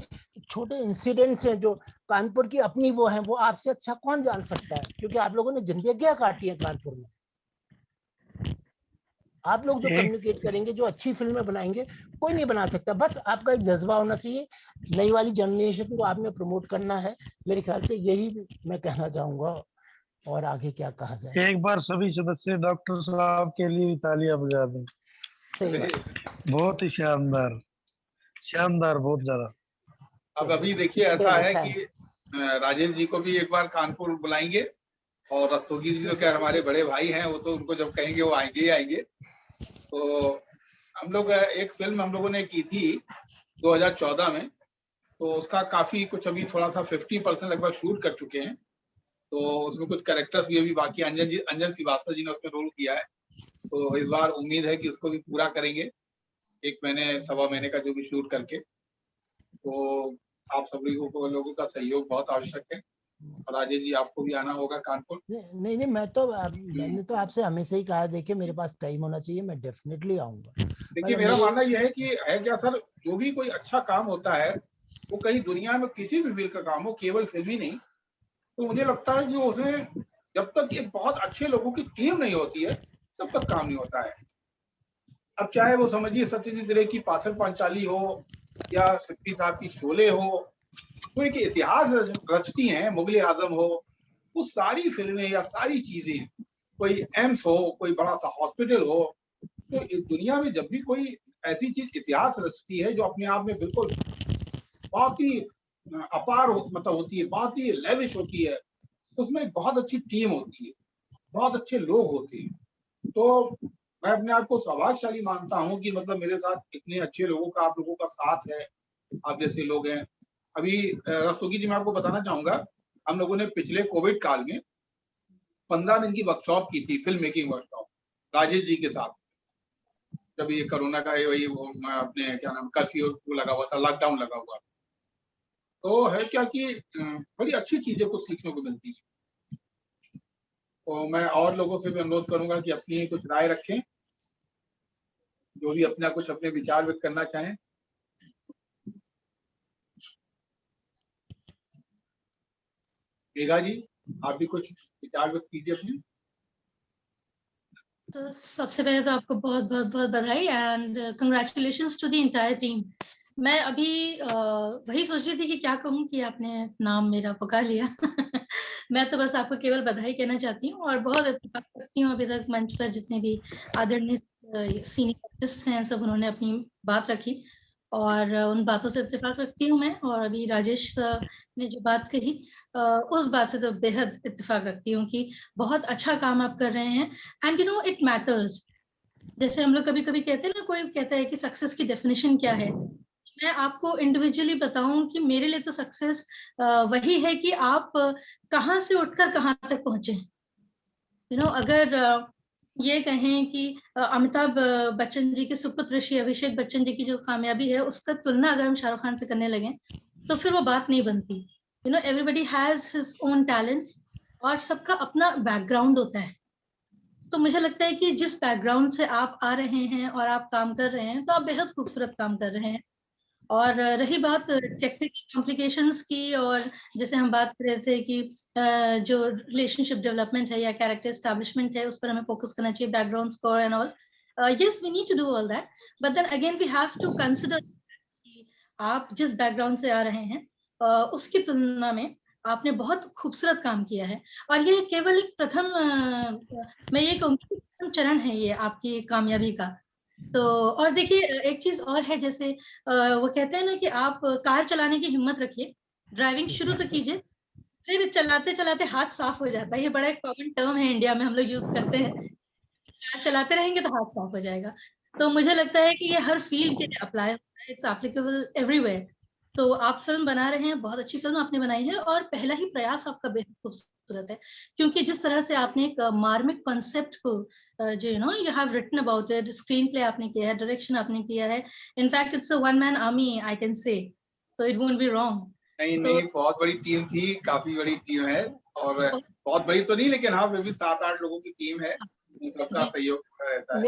छोटे इंसिडेंट्स हैं, जो कानपुर की अपनी वो है, वो आपसे अच्छा कौन जान सकता है, क्योंकि आप लोगों ने जिंदगियां काटी है कानपुर में। आप लोग जो कम्युनिकेट करेंगे, जो अच्छी फिल्में बनाएंगे, कोई नहीं बना सकता। बस आपका एक जज्बा होना चाहिए, नई वाली जनरेशन को आपने प्रमोट करना है। मेरे ख्याल से यही मैं कहना चाहूंगा, और आगे क्या कहा जाए।
एक बार सभी सदस्य डॉक्टर साहब के लिए तालियां बजा दें। बहुत ही शानदार, शानदार, बहुत ज्यादा।
अब अभी देखिए ऐसा है कि राजेश जी को भी एक बार कानपुर बुलाएंगे, और रस्तोगी जी तो क्या हमारे बड़े भाई हैं, वो तो उनको जब कहेंगे वो आएंगे ही आएंगे। तो हम लोग एक फिल्म हम लोगों ने की थी 2014 में, तो उसका काफी कुछ अभी थोड़ा सा 50% लगभग शूट कर चुके हैं। तो उसमें कुछ कैरेक्टर्स भी अभी बाकी, अंजन श्रीवास्तव जी ने उसमें रोल किया है। तो इस बार उम्मीद है कि उसको भी पूरा करेंगे 1 महीने 1.25 महीने का जो भी शूट करके। तो आप सभी लोगों का सहयोग बहुत आवश्यक है, और राजेश जी आपको भी आना होगा कानपुर।
नहीं, मैंने तो आपसे हमेशा ही कहा, देखिए मेरे पास टाइम होना चाहिए, मैं डेफिनेटली आऊंगा।
देखिए मेरा मानना यह है कि है क्या सर, जो भी कोई अच्छा काम होता है, वो कहीं दुनिया में किसी भी फील्ड का काम हो, केवल फिल्म ही नहीं, तो मुझे लगता है कि उसमें जब तक एक बहुत अच्छे लोगों की टीम नहीं होती है, तब तक काम नहीं होता है। अब चाहे वो समझिए सत्यजीत रे की पाथर पांचाली हो, या सिप्पी साहब की शोले हो, तो एक इतिहास रचती हैं, मुगले आजम हो, वो सारी फिल्में या सारी चीजें, कोई एम्स हो, कोई बड़ा सा हॉस्पिटल हो, तो इस दुनिया में जब भी कोई ऐसी चीज इतिहास रचती है जो अपने आप में बिल्कुल बहुत ही अपार मतलब होती है, बहुत ही लेविश होती है, उसमें एक बहुत अच्छी टीम होती है, बहुत अच्छे लोग होते हैं। तो मैं अपने आप को सौभाग्यशाली मानता हूँ कि मतलब मेरे साथ इतने अच्छे लोगों का, आप लोगों का साथ है, आप जैसे लोग हैं। अभी रस्तोगी जी मैं आपको बताना चाहूंगा, हम लोगों ने पिछले कोविड काल में 15 दिन की वर्कशॉप की थी, film making workshop, Rajesh ji के साथ, जब ये कोरोना का वही वो अपने क्या नाम कर्फ्यू लगा हुआ था, लॉकडाउन लगा हुआ था। तो है क्या कि बड़ी अच्छी चीजें को सीखने को मिलती है। तो मैं और लोगों से भी अनुरोध करूंगा कि अपनी कुछ राय रखें, जो भी अपना कुछ अपने विचार व्यक्त करना चाहें। मेघा जी, आप भी कुछ विचार व्यक्त कीजिए अपने।
तो सबसे पहले तो आपको बहुत बहुत बहुत बधाई and congratulations to the entire team. मैं अभी वही सोच रही थी कि क्या कहूँ कि आपने नाम मेरा पुकार लिया। मैं तो बस आपको केवल बधाई कहना चाहती हूँ, और बहुत इत्तेफाक रखती हूँ अभी तक मंच पर जितने भी आदरणीय सीनियर आर्टिस्ट हैं, सब उन्होंने अपनी बात रखी, और उन बातों से इत्तेफाक रखती हूँ मैं। और अभी राजेश ने जो बात कही, उस बात से तो बेहद इत्तेफाक रखती हूँ कि बहुत अच्छा काम आप कर रहे हैं, and you know it matters. जैसे हम लोग कभी कभी कहते हैं ना, कोई कहता है कि सक्सेस की डेफिनेशन क्या है, मैं आपको इंडिविजुअली बताऊं कि मेरे लिए तो सक्सेस वही है कि आप कहाँ से उठकर कहाँ तक पहुंचे। यू नो, अगर ये कहें कि अमिताभ बच्चन जी के सुपुत्र श्री अभिषेक बच्चन जी की जो कामयाबी है उसका तुलना अगर हम शाहरुख खान से करने लगे तो फिर वो बात नहीं बनती। You know, everybody has his own talents और सबका अपना बैकग्राउंड होता है। तो मुझे लगता है कि जिस बैकग्राउंड से आप आ रहे हैं और आप काम कर रहे हैं तो आप बेहद खूबसूरत काम कर रहे हैं। और रही बात टेक्निकल कॉम्प्लिकेशंस की, और जैसे हम बात कर रहे थे कि जो रिलेशनशिप डेवलपमेंट है या कैरेक्टर एस्टैब्लिशमेंट है उस पर हमें फोकस करना चाहिए, background score and all. Yes, we need to do all that, but then again we have to consider कि आप जिस बैकग्राउंड से आ रहे हैं उसकी तुलना में आपने बहुत खूबसूरत काम किया है। और ये केवल एक प्रथम मैं ये कहूँगी प्रथम चरण है ये आपकी कामयाबी का। तो और देखिए एक चीज और है, जैसे वो कहते हैं ना कि आप कार चलाने की हिम्मत रखिए, ड्राइविंग शुरू तो कीजिए, फिर चलाते चलाते हाथ साफ हो जाता है। ये बड़ा एक कॉमन टर्म है, इंडिया में हम लोग यूज करते हैं, कार चलाते रहेंगे तो हाथ साफ हो जाएगा। तो मुझे लगता है कि ये हर फील्ड के लिए अप्लाई होता है, इट्स एप्लीकेबल एवरीवेयर। तो आप फिल्म बना रहे हैं, बहुत अच्छी फिल्म आपने बनाई है और पहला ही प्रयास आपका बेहद खूबसूरत है, क्योंकि जिस तरह से आपने एक मार्मिक कॉन्सेप्ट को जो you have written about it, screen play आपने किया है, डायरेक्शन आपने किया है, in fact it's a one man army I can say, तो इट वोंट बी रॉन्ग।
नहीं, बहुत बड़ी टीम थी, काफी बड़ी टीम है, और बहुत बड़ी तो नहीं लेकिन हाँ फिर भी 7-8 लोगों की टीम है, सबका सहयोग रहता है।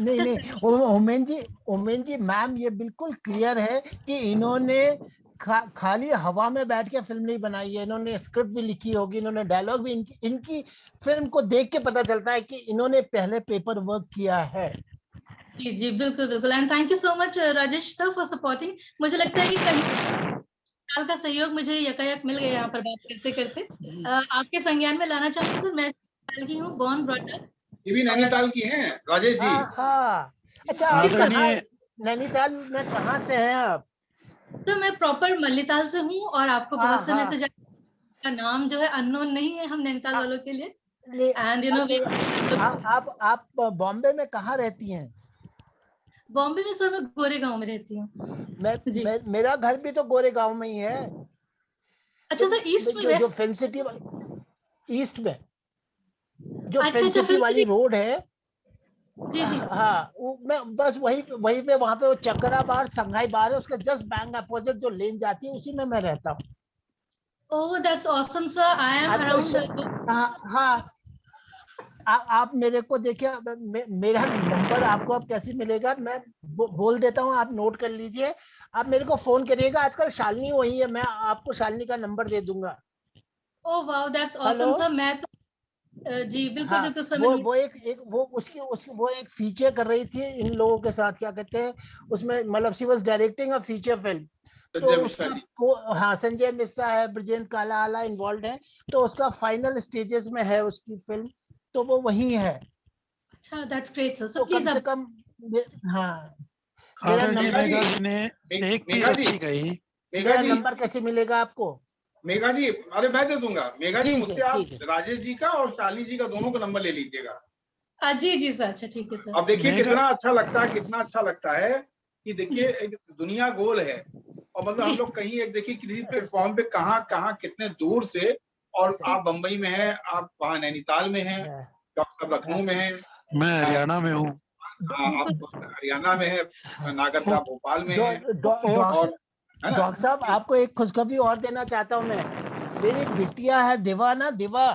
नहीं, ओमेन जी मैम, ये बिल्कुल क्लियर है कि इन्होंने खाली हवा में बैठ के फिल्म नहीं बनाई है, इन्होंने स्क्रिप्ट भी लिखी होगी, इन्होंने डायलॉग भी, इनकी फिल्म को देख के पता चलता है कि इन्होंने पहले पेपर वर्क किया है।
जी जी बिल्कुल बिल्कुल, and thank you so much Rajesh sir for supporting. मुझे लगता है कि कहीं साल का सहयोग मुझे यकायक मिल गया यहाँ पर बात करते करते। आपके संज्ञान में लाना चाहूंगी सर, मैं नैनीताल की हूँ, बॉर्न ब्रॉट अप।
ये भी नैनीताल की हैं राजेश जी?
हाँ, अच्छा नैनीताल में कहाँ से हैं आप?
सर मैं प्रॉपर मल्लीताल से हूँ, और आपको बहुत समय से का नाम जो है अननोन नहीं है हम नैनीताल वालों के लिए। एंड यू नो
आप बॉम्बे में कहाँ रहती हैं?
बॉम्बे में सर मैं गोरेगांव में रहती हूँ।
मेरा घर भी तो गोरेगांव में ही है।
अच्छा सर, ईस्ट में?
जो फिल्म सिटी ईस्ट में जो फिल्म सिटी वाली रोड है,
जी जी,
हाँ, मैं बस वही पे वहाँ पे वो चकरा बार संघाई बार है, उसके जस्ट बैंक अपोजिट जो लेन जाती है उसी में मैं रहता हूँ।
Oh that's awesome sir, I am around.
हाँ, आप मेरे को देखिए, मेरा नंबर आपको अब कैसे मिलेगा, मैं बोल देता हूँ, आप नोट कर लीजिए, आप मेरे को फोन करिएगा। आजकल शालिनी वही है, मैं आपको शालिनी का नंबर दे दूंगा।
Oh wow that's awesome sir, मैं तो जी बिल्कुल बिल्कुल सर।
वो एक फीचर कर रही थी इन लोगों के साथ, क्या कहते हैं उसमें, मतलब she was directing a feature film, तो हाँ संजय मिश्रा है, ब्रजेंद्र कालाला इन्वॉल्व है, तो उसका फाइनल स्टेजेस में है उसकी फिल्म, तो वो वही है।
अच्छा, दैट्स ग्रेट सर।
तो कम से कम हाँ, मेरा नंबर कैसे मिलेगा आपको?
मेघा जी, अरे मैं दे दूंगा। मेघा जी, मुझसे आप राजेश जी का और शाली जी का दोनों का नंबर ले लीजिएगा।
जी जी सर, अच्छा ठीक है सर।
अब देखिए कितना अच्छा लगता है कि देखिए एक दुनिया गोल है, और मतलब हम लोग कहीं एक देखिए किसी प्लेटफॉर्म पे कहाँ कितने दूर से, और आप बम्बई में हैं, आप वहाँ नैनीताल में हैं, डॉक्टर साहब लखनऊ में हैं,
मैं हरियाणा में हूँ,
आप हरियाणा में है, नागर साहब भोपाल में है, और
डॉक्टर साहब आपको एक खुशखबरी और देना चाहता हूँ मैं, मेरी बिटिया है दिवा ना, दिवा,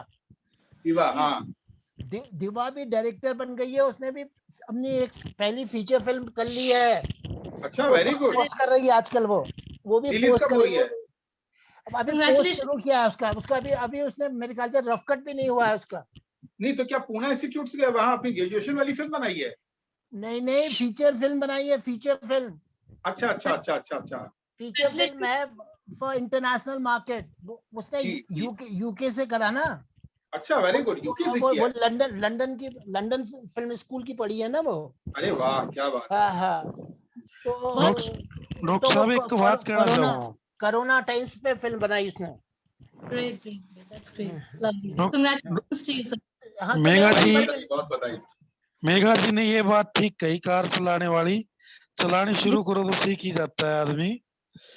हाँ,
दिवा भी डायरेक्टर बन गई है, उसने भी अपनी एक पहली फीचर फिल्म कर ली है।
अच्छा, वेरी गुड।
पोस्ट कर रही है आजकल, वो भी पोस्ट कर रही है। अब अभी पोस्ट शुरू किया है उसका भी, अभी उसने मेरे ख्याल से रफ कट भी नहीं हुआ है उसका।
नहीं तो क्या पूना इंस्टीट्यूट से वहाँ अपनी ग्रेजुएशन वाली फिल्म बनाई है?
नहीं, फीचर फिल्म बनाई है, फीचर फिल्म।
अच्छा।
फीचर फिल्म है फॉर इंटरनेशनल मार्केट, उसने यूके से करा ना।
अच्छा, वेरी गुड, यूके से किया।
वो लंदन फिल्म स्कूल की पढ़ी है ना वो।
अरे वाह, क्या बात।
हाँ, तो
डॉक्टर साहब एक तो बात कहना चाहूँगा,
कोरोना टाइम्स पे फिल्म बनाई उसने।
Great, that's great, lovely, congratulations to you sir.
Megha ji ने ये बात ठीक कही, कार चलानी शुरू करो तो सीख ही जाता है आदमी।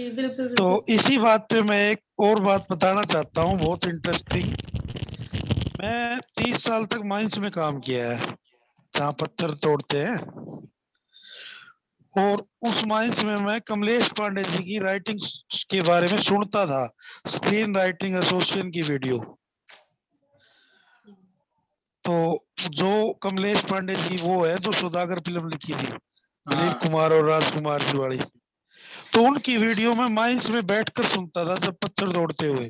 बिल्कुल।
तो इसी बात पे मैं एक और बात बताना चाहता हूँ, बहुत इंटरेस्टिंग। मैं 30 साल तक माइंस में काम किया है, जहाँ पत्थर तोड़ते हैं। और उस माइंस में मैं कमलेश पांडे जी की राइटिंग के बारे में सुनता था, स्क्रीन राइटिंग एसोसिएशन की वीडियो। तो जो कमलेश पांडे जी वो है जो सौदागर फिल्म लिखी थी, दिलीप कुमार और राजकुमार जी वाली, तो उनकी वीडियो में माइंस में बैठकर सुनता था जब पत्थर तोड़ते हुए।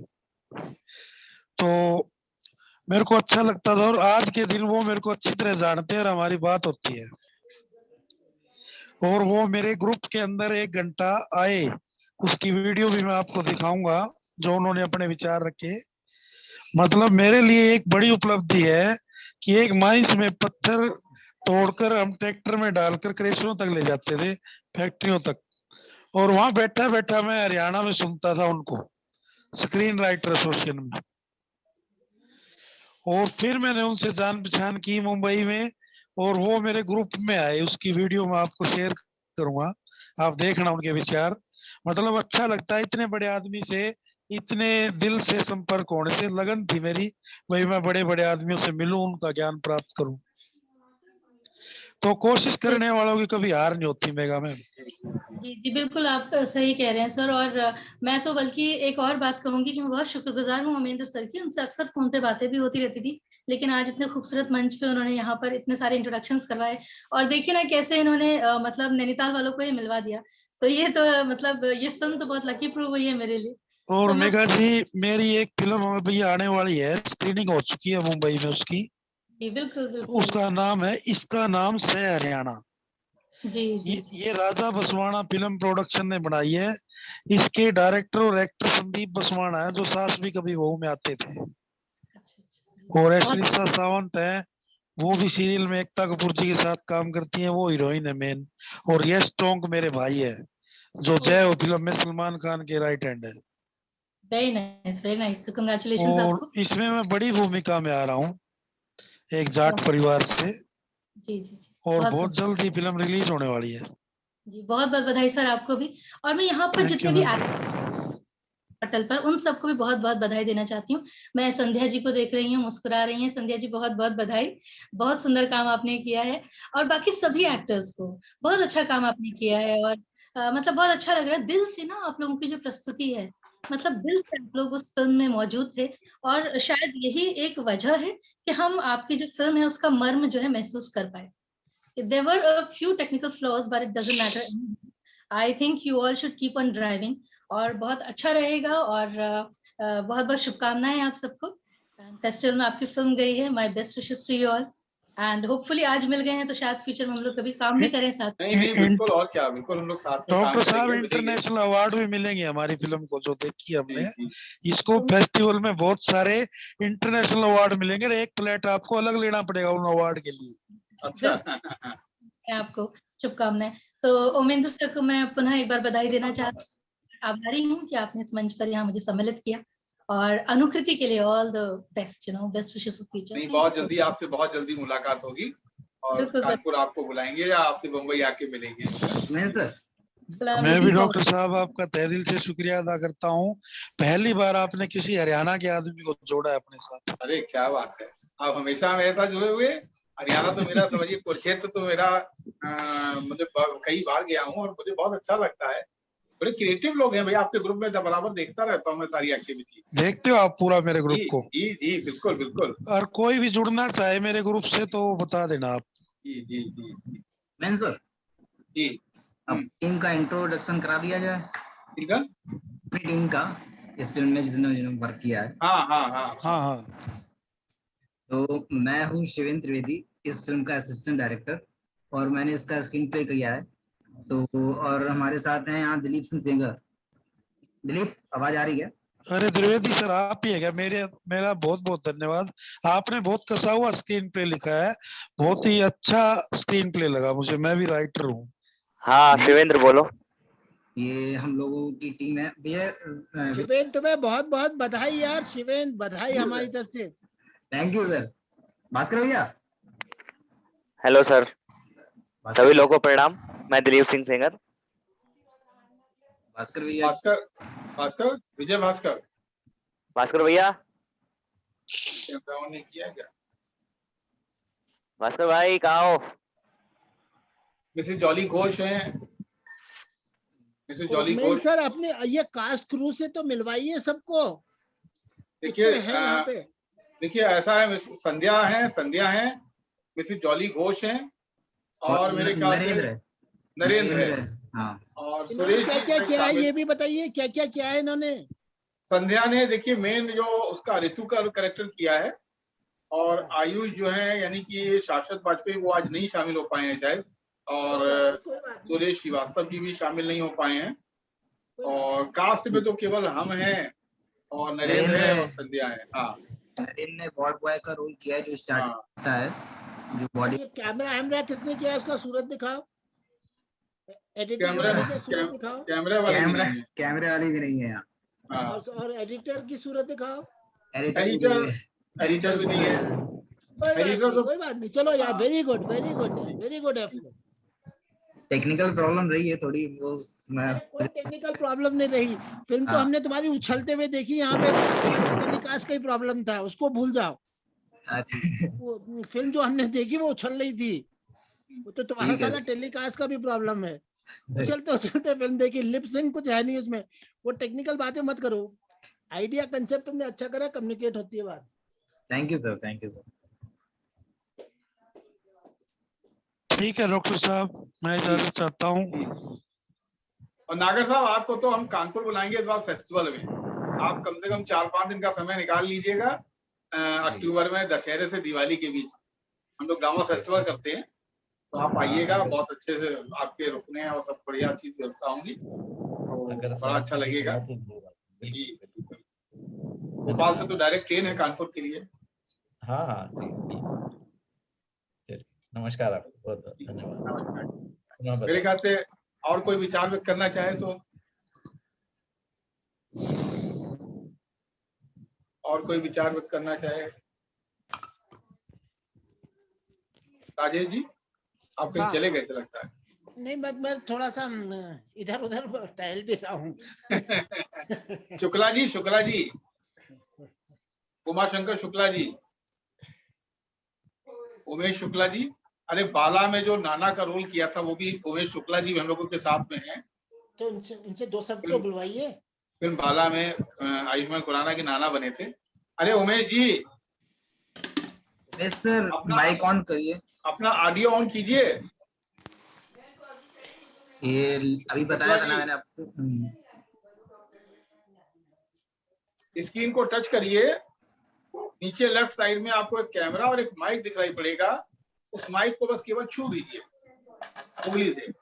तो मेरे को अच्छा लगता था, और आज के दिन वो मेरे को अच्छी तरह जानते हैं और हमारी बात होती है। और वो मेरे ग्रुप के अंदर 1 घंटा आए, उसकी वीडियो भी मैं आपको दिखाऊंगा जो उन्होंने अपने विचार रखे। मतलब मेरे लिए एक बड़ी उपलब्धि है कि एक माइंस में पत्थर तोड़कर हम ट्रैक्टर में डालकर क्रेशरों तक ले जाते थे, फैक्ट्रियों तक, और वहां बैठा बैठा मैं हरियाणा में सुनता था उनको, स्क्रीन राइटर एसोसिएशन में। और फिर मैंने उनसे जान पहचान की मुंबई में, और वो मेरे ग्रुप में आए। उसकी वीडियो मैं आपको शेयर करूंगा, आप देखना उनके विचार। मतलब अच्छा लगता है, इतने बड़े आदमी से इतने दिल से संपर्क होने से लगन थी मेरी, भाई मैं बड़े बड़े आदमियों से मिलूं, उनका ज्ञान प्राप्त करूं। तो कोशिश करने वालों की कभी हार नहीं होती मेगा मैम।
जी जी बिल्कुल, आप सही कह रहे हैं सर। और मैं तो बल्कि एक और बात कहूंगी कि मैं बहुत शुक्रगुजार हूँ उमेंद्र सर की। उनसे अक्सर फोन पे बातें भी होती रहती थी, लेकिन आज इतने खूबसूरत मंच पे उन्होंने यहाँ पर इतने सारे इंट्रोडक्शंस करवाए, और देखिए ना कैसे इन्होंने मतलब नैनीताल वालों को ये मिलवा दिया। तो ये तो मतलब ये फिल्म तो बहुत लकी प्रूव हुई है मेरे लिए।
और
तो मैं
मेगा जी, मेरी एक फिल्म अभी आने वाली है, स्क्रीनिंग हो चुकी है मुंबई में उसकी।
जी बिल्कुल बिल्कुल
उसका नाम है इसका नाम से हरियाणा।
जी जी
ये राजा बसवाना फिल्म प्रोडक्शन ने बनाई है। इसके डायरेक्टर और एक्टर संदीप बसवाना है, जो सास भी कभी बहू में आते थे। और ऐश्वर्या सावंत है, वो भी सीरियल में एकता कपूर जी के साथ काम करती है, वो हीरोइन है मेन। और यश टोंक मेरे भाई है, जो जय हो फिल्म में सलमान खान के राइट हैंड है।
वेरी नाइस, कांग्रेचुलेशंस
और
आपको।
इसमें मैं बड़ी भूमिका में आ रहा हूँ, एक जाट परिवार से।
जी जी जी
और
बहुत
बहुत जल्द ही फिल्म रिलीज होने वाली है।
जी, बहुत बहुत बधाई सर आपको भी। और मैं यहाँ पर जितने भी पटल पर उन सबको भी बहुत बहुत बधाई देना चाहती हूँ। मैं संध्या जी को देख रही हूँ, मुस्कुरा रही हैं। संध्या जी बहुत बहुत बधाई, बहुत सुंदर काम आपने किया है। और बाकी सभी एक्टर्स को बहुत अच्छा काम आपने किया है। और मतलब बहुत अच्छा लग रहा है दिल से ना, आप लोगों की जो प्रस्तुति है, मतलब दिल से आप लोग उस फिल्म में मौजूद थे। और शायद यही एक वजह है कि हम आपकी जो फिल्म है उसका मर्म जो है महसूस कर पाए। There were a few technical flaws, but it doesn't matter. I think you all should keep on driving. और बहुत अच्छा रहेगा। और बहुत बहुत शुभकामनाएं आप सबको। फेस्टिवल में आपकी फिल्म गई है, my best wishes to you all. And hopefully आज मिल गए हैं तो शायद फ्यूचर में हम लोग कभी काम भी करें साथ।
नहीं नहीं बिल्कुल, और क्या, बिल्कुल हम लोग साथ में काम
डॉक्टर साहब
करेंगे, मिलेंगे।
इंटरनेशनल अवार्ड भी मिलेंगे हमारी फिल्म को, जो देखी हमने। इसको फेस्टिवल में बहुत सारे इंटरनेशनल अवार्ड मिलेंगे, और एक प्लेट आपको अलग लेना पड़ेगा उन अवार्ड के लिए।
अच्छा
आपको शुभकामनाएं। तो उमेंद्र सर को मैं पुनः एक बार बधाई देना चाहती हूँ। आभारी हूँ कि आपने इस मंच पर यहाँ मुझे सम्मिलित किया। और अनुकृति के लिए all the best, best wishes for future.
नहीं, बहुत जल्दी आपसे बहुत जल्दी मुलाकात होगी, और कानपुर आपको बुलाएंगे या आपसे मुंबई आके मिलेंगे।
मैं सर
मैं भी डॉक्टर साहब आपका तहे दिल से शुक्रिया अदा करता हूँ। पहली बार आपने किसी हरियाणा के आदमी को जोड़ा है अपने साथ।
अरे क्या बात है, आप हमेशा मेरे साथ जुड़े हुए। हरियाणा तो मेरा समझिए, कुरुक्षेत्र तो मेरा मुझे कई बार गया हूँ और मुझे बहुत अच्छा लगता है। बड़े क्रिएटिव लोग हैं भाई आपके ग्रुप में, बराबर देखता रहता हूँ मैं सारी एक्टिविटी।
देखते हो आप पूरा मेरे ग्रुप को?
जी जी बिल्कुल बिल्कुल।
और कोई भी जुड़ना चाहे मेरे ग्रुप से तो बता देना आप।
जी जी जी
मैं सर
जी,
अब टीम का इंट्रोडक्शन करा दिया जाए।
ठीक है,
टीम का इस फिल्म में जिन्होंने वर्क किया है।
हाँ हाँ हाँ
हाँ हाँ।
तो मैं हूँ शिवेंद्र त्रिवेदी, इस फिल्म का असिस्टेंट डायरेक्टर, और मैंने इसका स्क्रीन प्ले किया है। तो और हमारे साथ हैं यहाँ दिलीप सिंह सेंगर। दिलीप, आवाज आ रही है?
अरे द्विवेदी सर, आप ही है क्या? मेरा बहुत बहुत धन्यवाद। आपने बहुत कसा हुआ स्क्रीन प्ले लिखा है, बहुत ही अच्छा स्क्रीन प्ले लगा मुझे। मैं भी राइटर हूँ।
हाँ शिवेंद्र बोलो।
ये हम लोगों की टीम है भैया।
शिवेंद्र तुम्हें बहुत बहुत बधाई यार। शिवेंद्र बधाई हमारी तरफ से।
Thank you sir. भास्कर भैया।
हेलो सर, सभी लोगों को प्रणाम। मैं दिलीप सिंह सेंगर।
भास्कर भैया।
भास्कर विजय भास्कर
भैया।
कैमरा ऑन नहीं किया क्या?
भास्कर भाई कहाँ हो?
मिसेस जॉली घोष हैं। Mrs jolly
main
Ghosh,
sir अपने ये कास्ट क्रू से तो मिलवाइए सबको।
देखिए
कितने हैं यहाँ पे?
देखिए ऐसा है, संध्या है, मिसेस जॉली घोष हैं, और मेरे ख्याल से नरेंद्र है,
हाँ।
और
इन्होंने
सुरेश
क्या
जी
क्या
इसमें
किया है
शामिल-
ये भी बताइए, क्या क्या किया है इन्होंने?
संध्या ने देखिए मेन जो उसका ऋतु का कैरेक्टर किया है, और आयुष जो है यानी कि शाश्वत वाजपेयी वो आज नहीं शामिल हो पाए हैं शायद, और सुरेश श्रीवास्तव जी भी शामिल नहीं हो पाए हैं, और कास्ट में तो केवल हम हैं और नरेंद्र है और संध्या है। हाँ,
नरेंद्र ने वार्ड बॉय का रोल किया है जो स्टार्ट करता है, जो बॉडी।
ये कैमरा किसने किया है? उसका सूरत दिखाओ। एडिटर
कैमरा
वाले की सूरत दिखाओ।
कैमरे वाले भी नहीं है।
कैमरे वाली भी नहीं है यहाँ।
हाँ,
और एडिटर की सूरत दिखाओ।
एडिटर भी नहीं है।
कोई बात नहीं, चलो यार, very good effort.
Technical problem रही है थोड़ी, वो
कोई टेक्निकल प्रॉब्लम नहीं रही। फिल्म तो
हाँ।
हमने तुम्हारी उछलते हुए देखी, यहाँ पे टेलीकास्ट का ही प्रॉब्लम था, उसको भूल जाओ। वो फिल्म जो हमने देखी वो उछल रही थी, वो तो तुम्हारा
ठीक है।
साला टेलीकास्ट का भी प्रॉब्लम है। उछलते फिल्म देखी, लिप सिंक कुछ है नहीं उसमें। वो टेक्निकल बातें मत करो, आइडिया कंसेप्ट तुमने अच्छा करा, कम्युनिकेट होती है बात।
Thank you sir.
ठीक है डॉक्टर साहब, मैं इजाजत चाहता हूँ।
और नागर साहब, आपको तो हम कानपुर बुलाएंगे इस बार फेस्टिवल में। आप कम से कम 4-5 दिन का समय निकाल लीजिएगा। अक्टूबर में दशहरे से दिवाली के बीच हम लोग ड्रामा फेस्टिवल करते हैं, तो आप आइएगा, बहुत अच्छे से आपके रुकने और सब बढ़िया चीज व्यवस्था होंगी, तो बड़ा अच्छा लगेगा। भोपाल से तो डायरेक्ट ट्रेन है कानपुर के लिए।
हाँ चलिए, नमस्कार आपको, बहुत बहुत धन्यवाद।
मेरे ख्याल से और कोई विचार व्यक्त करना चाहे तो, और कोई विचार व्यक्त करना चाहे? राजेश जी, आप कहीं चले गए थे लगता है।
नहीं, मैं थोड़ा सा इधर उधर टहल भी रहा हूँ।
शुक्ला जी, उमाशंकर शुक्ला जी, उमेश शुक्ला जी, अरे बाला में जो नाना का रोल किया था वो भी उमेश शुक्ला जी हम लोगों के साथ में हैं।
तो उनसे दो सबको बुलवाइए।
फिल्म बाला में आयुष्मान खुराना के नाना बने थे। अरे Umesh ji,
sir mic on करिए,
अपना ऑडियो ऑन कीजिए।
ये अभी बताया था ना मैंने आपको।
स्क्रीन को टच करिए, नीचे लेफ्ट साइड में आपको एक कैमरा और एक माइक दिखाई पड़ेगा, उस माइक को बस केवल छू दीजिए उंगली से।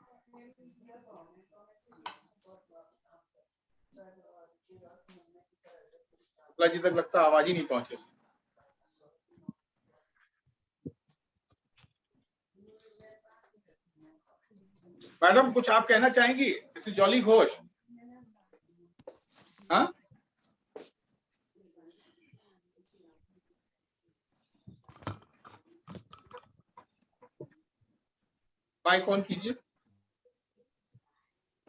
जी तक लगता आवाज ही नहीं पहुंचे। मैडम, कुछ आप कहना चाहेंगी मिसेस जॉली घोष? हाँ, माइक ऑन कीजिए।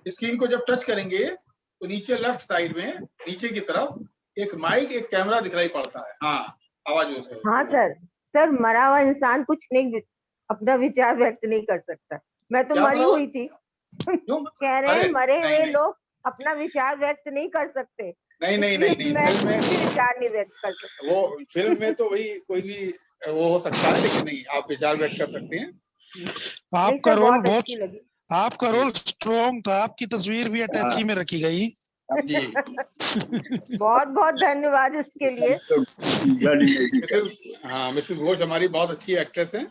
स्क्रीन को जब टच करेंगे तो नीचे लेफ्ट साइड में नीचे की तरफ एक माइक, एक कैमरा दिखाई पड़ता है। हाँ, आवाज हो सकती है।
हाँ सर, मरा हुआ इंसान कुछ नहीं, अपना विचार व्यक्त नहीं कर सकता। मैं तो मरी हुई थी। कह रहे हैं मरे हुए लोग अपना विचार व्यक्त नहीं कर सकते।
नहीं,
मैं
फिल्म में
विचार नहीं व्यक्त कर सकते।
वो फिल्म में तो वही कोई भी वो हो सकता है, लेकिन नहीं, आप विचार व्यक्त कर सकते हैं।
आपका रोल स्ट्रॉन्ग था, आपकी तस्वीर भी अटैची में रखी गई
जी।
बहुत बहुत धन्यवाद इसके लिए।
मिसेस घोष हमारी बहुत अच्छी एक्ट्रेस हैं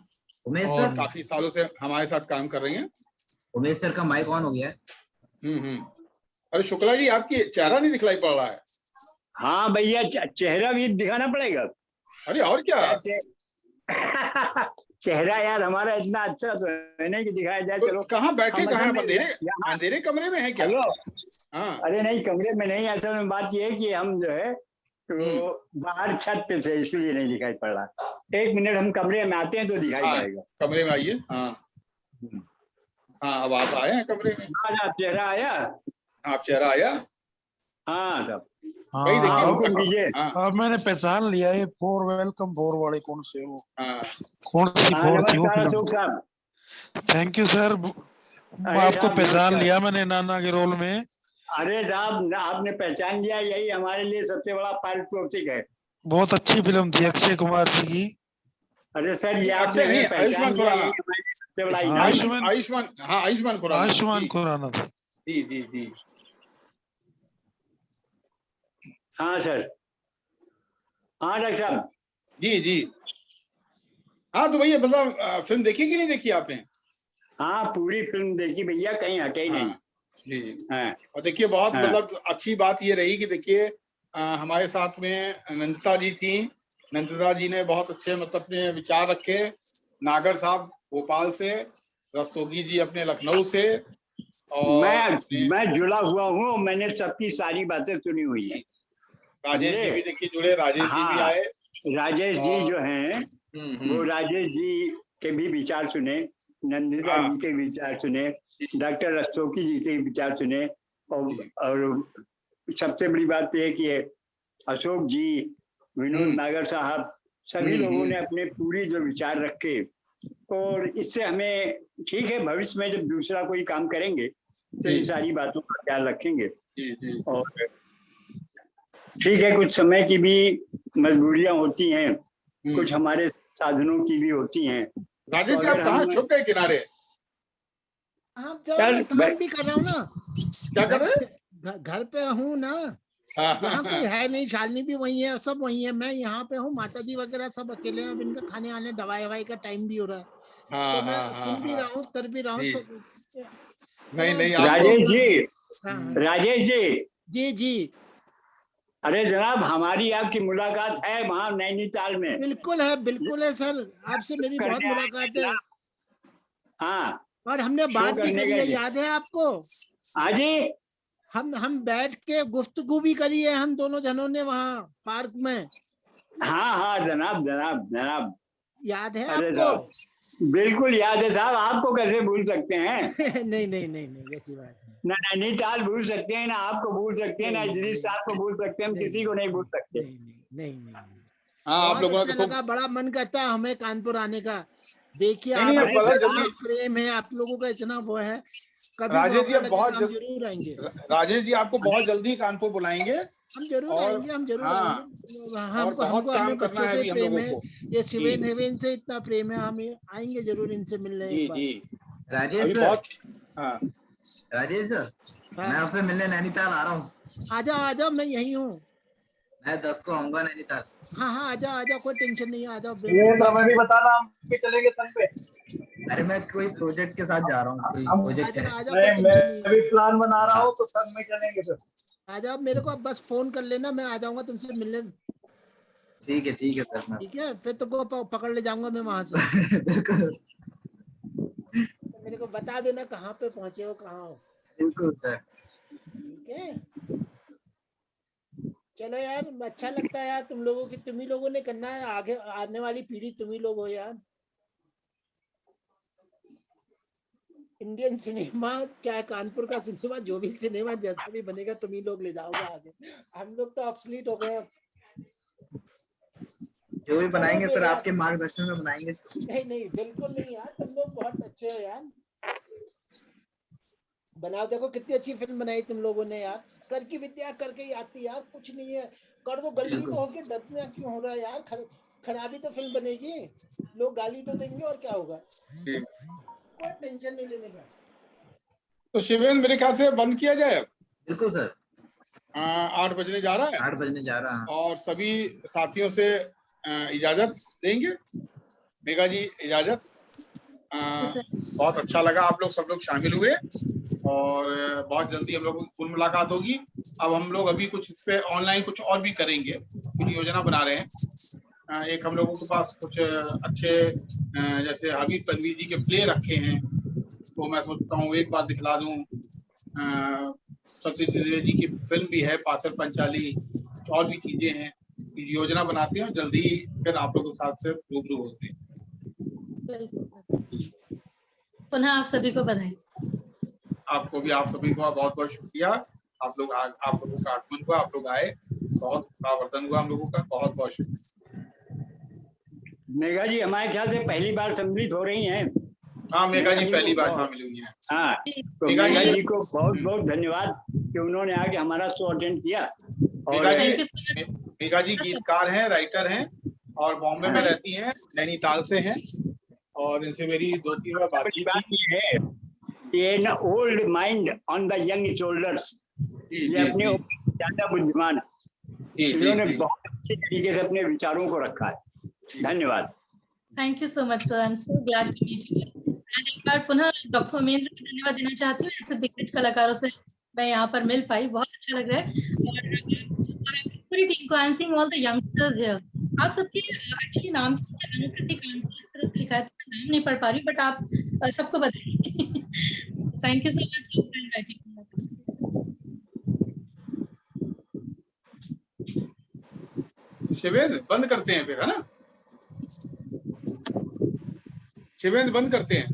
उमेश
और
सर,
काफी सालों से हमारे साथ काम कर रही हैं।
उमेश सर का माइक ऑन हो गया है।
अरे शुक्ला जी, आपकी चेहरा नहीं दिखलाई पड़ रहा है।
हाँ भैया, चेहरा भी दिखाना पड़ेगा।
अरे और क्या
चेहरा यार हमारा इतना अच्छा तो है नहीं कि दिखाया जाए। चलो,
कहाँ बैठे,
हम
कहाँ
असल में
अंधेरे कमरे में है क्या? हाँ,
अरे नहीं, कमरे में नहीं, असल में बात ये है कि हम जो है तो बाहर छत पे थे, इसलिए नहीं दिखाई पड़ रहा। 1 मिनट हम कमरे में आते हैं तो दिखाई पड़ेगा।
कमरे में आइए। हाँ, अब आप आए हैं कमरे में।
चेहरा आया?
आप चेहरा आया?
हाँ साहब,
भाई देखिए
हुक्म कीजिए।
अब मैंने पहचान लिया ये फोर वेलकम फोर वाले कौन से हो,
हाँ
कौन सी फोर थी वो
नमस्कार
फिल्म।
अशोक साहब।
थैंक यू सर,
अरे
आपको
साहब,
पहचान
नमस्कार।
लिया मैंने नाना के रोल में।
अरे साहब, आपने पहचान लिया, यही हमारे लिए सबसे बड़ा पारितोषिक है।
बहुत अच्छी फिल्म थी अक्षय कुमार जी की।
अरे सर, ये
अक्षय
आपने
नहीं,
पहचान
आयुष्मान
लिया,
खुराना।
यही हमारे लिए सबसे बड़ा इनाम है।
आयुष्मान, हाँ आयुष्मान खुराना।
आयुष्मान खुराना था।
जी जी जी।
हाँ सर। हाँ डॉक्टर साहब।
जी जी। हाँ तो भैया बस फिल्म देखी कि नहीं देखी आपने?
हाँ पूरी फिल्म देखी भैया, कहीं हटे ही नहीं।
जी।
हाँ।
और देखिए बहुत
हाँ।
मतलब अच्छी बात ये रही कि देखिए हमारे साथ में नंदिता जी थी। नंदिता जी ने बहुत अच्छे मतलब अपने विचार रखे। नागर साहब भोपाल से, रस्तोगी जी अपने लखनऊ से, और
मैं जुड़ा हुआ हूँ, मैंने सबकी सारी बातें सुनी हुई है।
राजेश जी भी देखिए जुड़े, राजेश जी भी आए।
राजेश जी जो हैं वो राजेश जी के भी विचार सुने, नंदिता जी के विचार सुने, डॉक्टर रस्तोगी जी के विचार सुने, और सबसे बड़ी बात यह है कि अशोक जी, विनोद नागर साहब, सभी लोगों ने अपने पूरी जो विचार रखे, और इससे हमें ठीक है भविष्य में जब दूसरा कोई काम करेंगे तो इन सारी बातों का ख्याल रखेंगे। और ठीक है, कुछ समय की भी मजबूरियां होती हैं, कुछ हमारे साधनों की भी होती हैं।
राजेश जी आप कहाँ छुप गए किनारे?
आप जरा काम भी कर रहा हूँ ना।
क्या कर रहे हैं?
घर पे हूँ ना, यहाँ कोई है नहीं, शालिनी भी वही है, सब वही है, मैं यहाँ पे हूँ, माता जी वगैरह सब अकेले हैं। अब इनका खाने आने दवाई ववाई का टाइम भी हो रहा है, तो मैं सुन भी रहा हूँ, कर भी रहा हूँ।
नहीं
राजेश जी,
राजेश जी जी।
अरे जनाब, हमारी आपकी मुलाकात है वहाँ नैनीताल में।
बिल्कुल है सर, आपसे मेरी बहुत मुलाकात है।
हाँ,
और हमने बात भी करी है, याद है आपको?
हाँ जी।
हम बैठ के गुफ्तगू भी करी है हम दोनों जनों ने वहाँ पार्क में।
हाँ जनाब
याद है
अरे
आपको?
बिल्कुल याद है साहब, आपको कैसे भूल सकते हैं?
नहीं ऐसी बात
ना नैनीताल भूल सकते हैं, ना आपको भूल सकते हैं, ना इदरीस साहब को भूल सकते हैं, हम किसी को नहीं भूल सकते।
नहीं।
आप लोगों
अच्छा लगा, बड़ा मन करता है हमें कानपुर आने का। देखिए आप प्रेम है, आप लोगों का इतना वो है, कभी
राजेश जी
मौका लगेगा
बहुत
हम जरूर आएंगे।
राजेश जी आपको बहुत जल्दी कानपुर बुलाएंगे।
हम जरूर आएंगे,
और बहुत काम करना है अभी हम लोगों को।
ये शिवेन से इतना प्रेम है, हम आएंगे जरूर इनसे मिलने एक बार।
राजेश सर, मैं आपसे मिलने नैनीताल आ रहा हूँ।
आ जाओ, मैं यही हूँ।
मैं 10 को आऊंगा नैनीताल।
हाँ आ जाओ, कोई टेंशन नहीं है, आ जाओ।
मैं भी बता रहा हूँ कि चलेंगे संग पे। अरे मैं कोई प्रोजेक्ट के साथ जा रहा हूँ, कोई प्रोजेक्ट है। मैं अभी प्लान बना रहा हूँ, तो संग में चलेंगे सर।
आ जाओ, मेरे को बस फोन कर लेना, मैं आ जाऊंगा तुमसे मिलने।
ठीक है सर।
ठीक है, फिर तुमको पकड़ ले जाऊंगा मैं वहां से। मेरे को बता देना कहाँ पे पहुंचे हो, कहाँ हो।
बिल्कुल सर।
ठीक है, चलो यार, अच्छा लगता है यार तुम लोगों की, तुम ही लोगों ने करना है, आगे आने वाली पीढ़ी तुम ही लोग हो यार। इंडियन सिनेमा चाहे कानपुर का सिनेमा, जो भी सिनेमा जैसा भी बनेगा तुम ही लोग ले जाओगे आगे। हम लोग तो ऑब्सोलीट हो गए।
जो भी बनाएंगे सर आपके मार्गदर्शन में बनाएंगे।
नहीं बिल्कुल नहीं यार, तुम लोग बहुत अच्छे हो यार। बनाओ, देखो कितनी अच्छी फिल्म बनाई तुम लोगों ने यार। कर की विद्या करके ही आती यार, कुछ नहीं है, कर दो, गलती तो होगी, डरना क्यों हो रहा है यार। खराबी तो फिल्म बनेगी, लोग गाली तो देंगे और क्या होगा, कोई टेंशन नहीं लेने का।
तो शिवेन मेरे ख्याल से बंद किया जाए।
बिल्कुल सर।
8 बजने जा रहा है।
8 बजने जा रहा है। और
सभी साथियों से इजाजत देंगे। मेघा जी इजाजत। बहुत अच्छा लगा आप लोग सब लोग शामिल हुए, और बहुत जल्दी हम लोगों की फिर मुलाकात होगी। अब हम लोग अभी कुछ इस पे ऑनलाइन कुछ और भी करेंगे, कुछ योजना बना रहे हैं। एक हम लोगों के पास कुछ अच्छे जैसे हबीब तनवीर जी के प्ले रखे हैं, तो मैं सोचता हूँ एक बार दिखला दूं। सतीश जी की फिल्म भी है पाथर पंचाली, और भी चीजें हैं, योजना बनाते हैं, जल्दी फिर आप लोगों के साथ से रूबरू होते हैं।
पुनः आप सभी को बधाई।
आप सभी को बहुत बहुत शुक्रिया। आप लोगों का आगमन हुआ, आप लोग आए। बहुत उत्साहवर्धन हुआ हम लोगों का। बहुत बहुत शुक्रिया।
मेघा जी हमारे ख्याल से पहली बार सम्मिलित हो रही हैं।
हाँ मेघा जी पहली बार शामिल हुई हैं।
हाँ, तो मेघा जी को बहुत बहुत धन्यवाद कि उन्होंने आके हमारा शो अटेंड किया। और
मेघा जी गीतकार हैं, राइटर हैं और बॉम्बे में रहती हैं, नैनीताल से हैं और इनसे मेरी 2-3 बार बातचीत
है। ये न old mind on the young shoulders, ये अपने ज्यादा बुद्धिमान है। इन्होंने बहुत अच्छे तरीके से अपने विचारों को रखा है। धन्यवाद।
Thank you so much sir, I am so glad to meet you. एक बार पुनः डॉक्टर उमेंद्र को धन्यवाद देना चाहती हूँ। ऐसे दिग्गज कलाकारों से मैं यहाँ पर मिल पाई, बहुत अच्छा लग रहा है। और पूरी टीम को, I am seeing all the youngsters here. आप सबके एक्चुअली नाम अनुकृति कांति इस तरह से लिखा है तो मैं नाम नहीं पढ़ पा रही, बट आप सबको बताइए। Thank you so much.
Shivendra बंद करते हैं फिर, है ना? शिवेंद्र बंद करते हैं।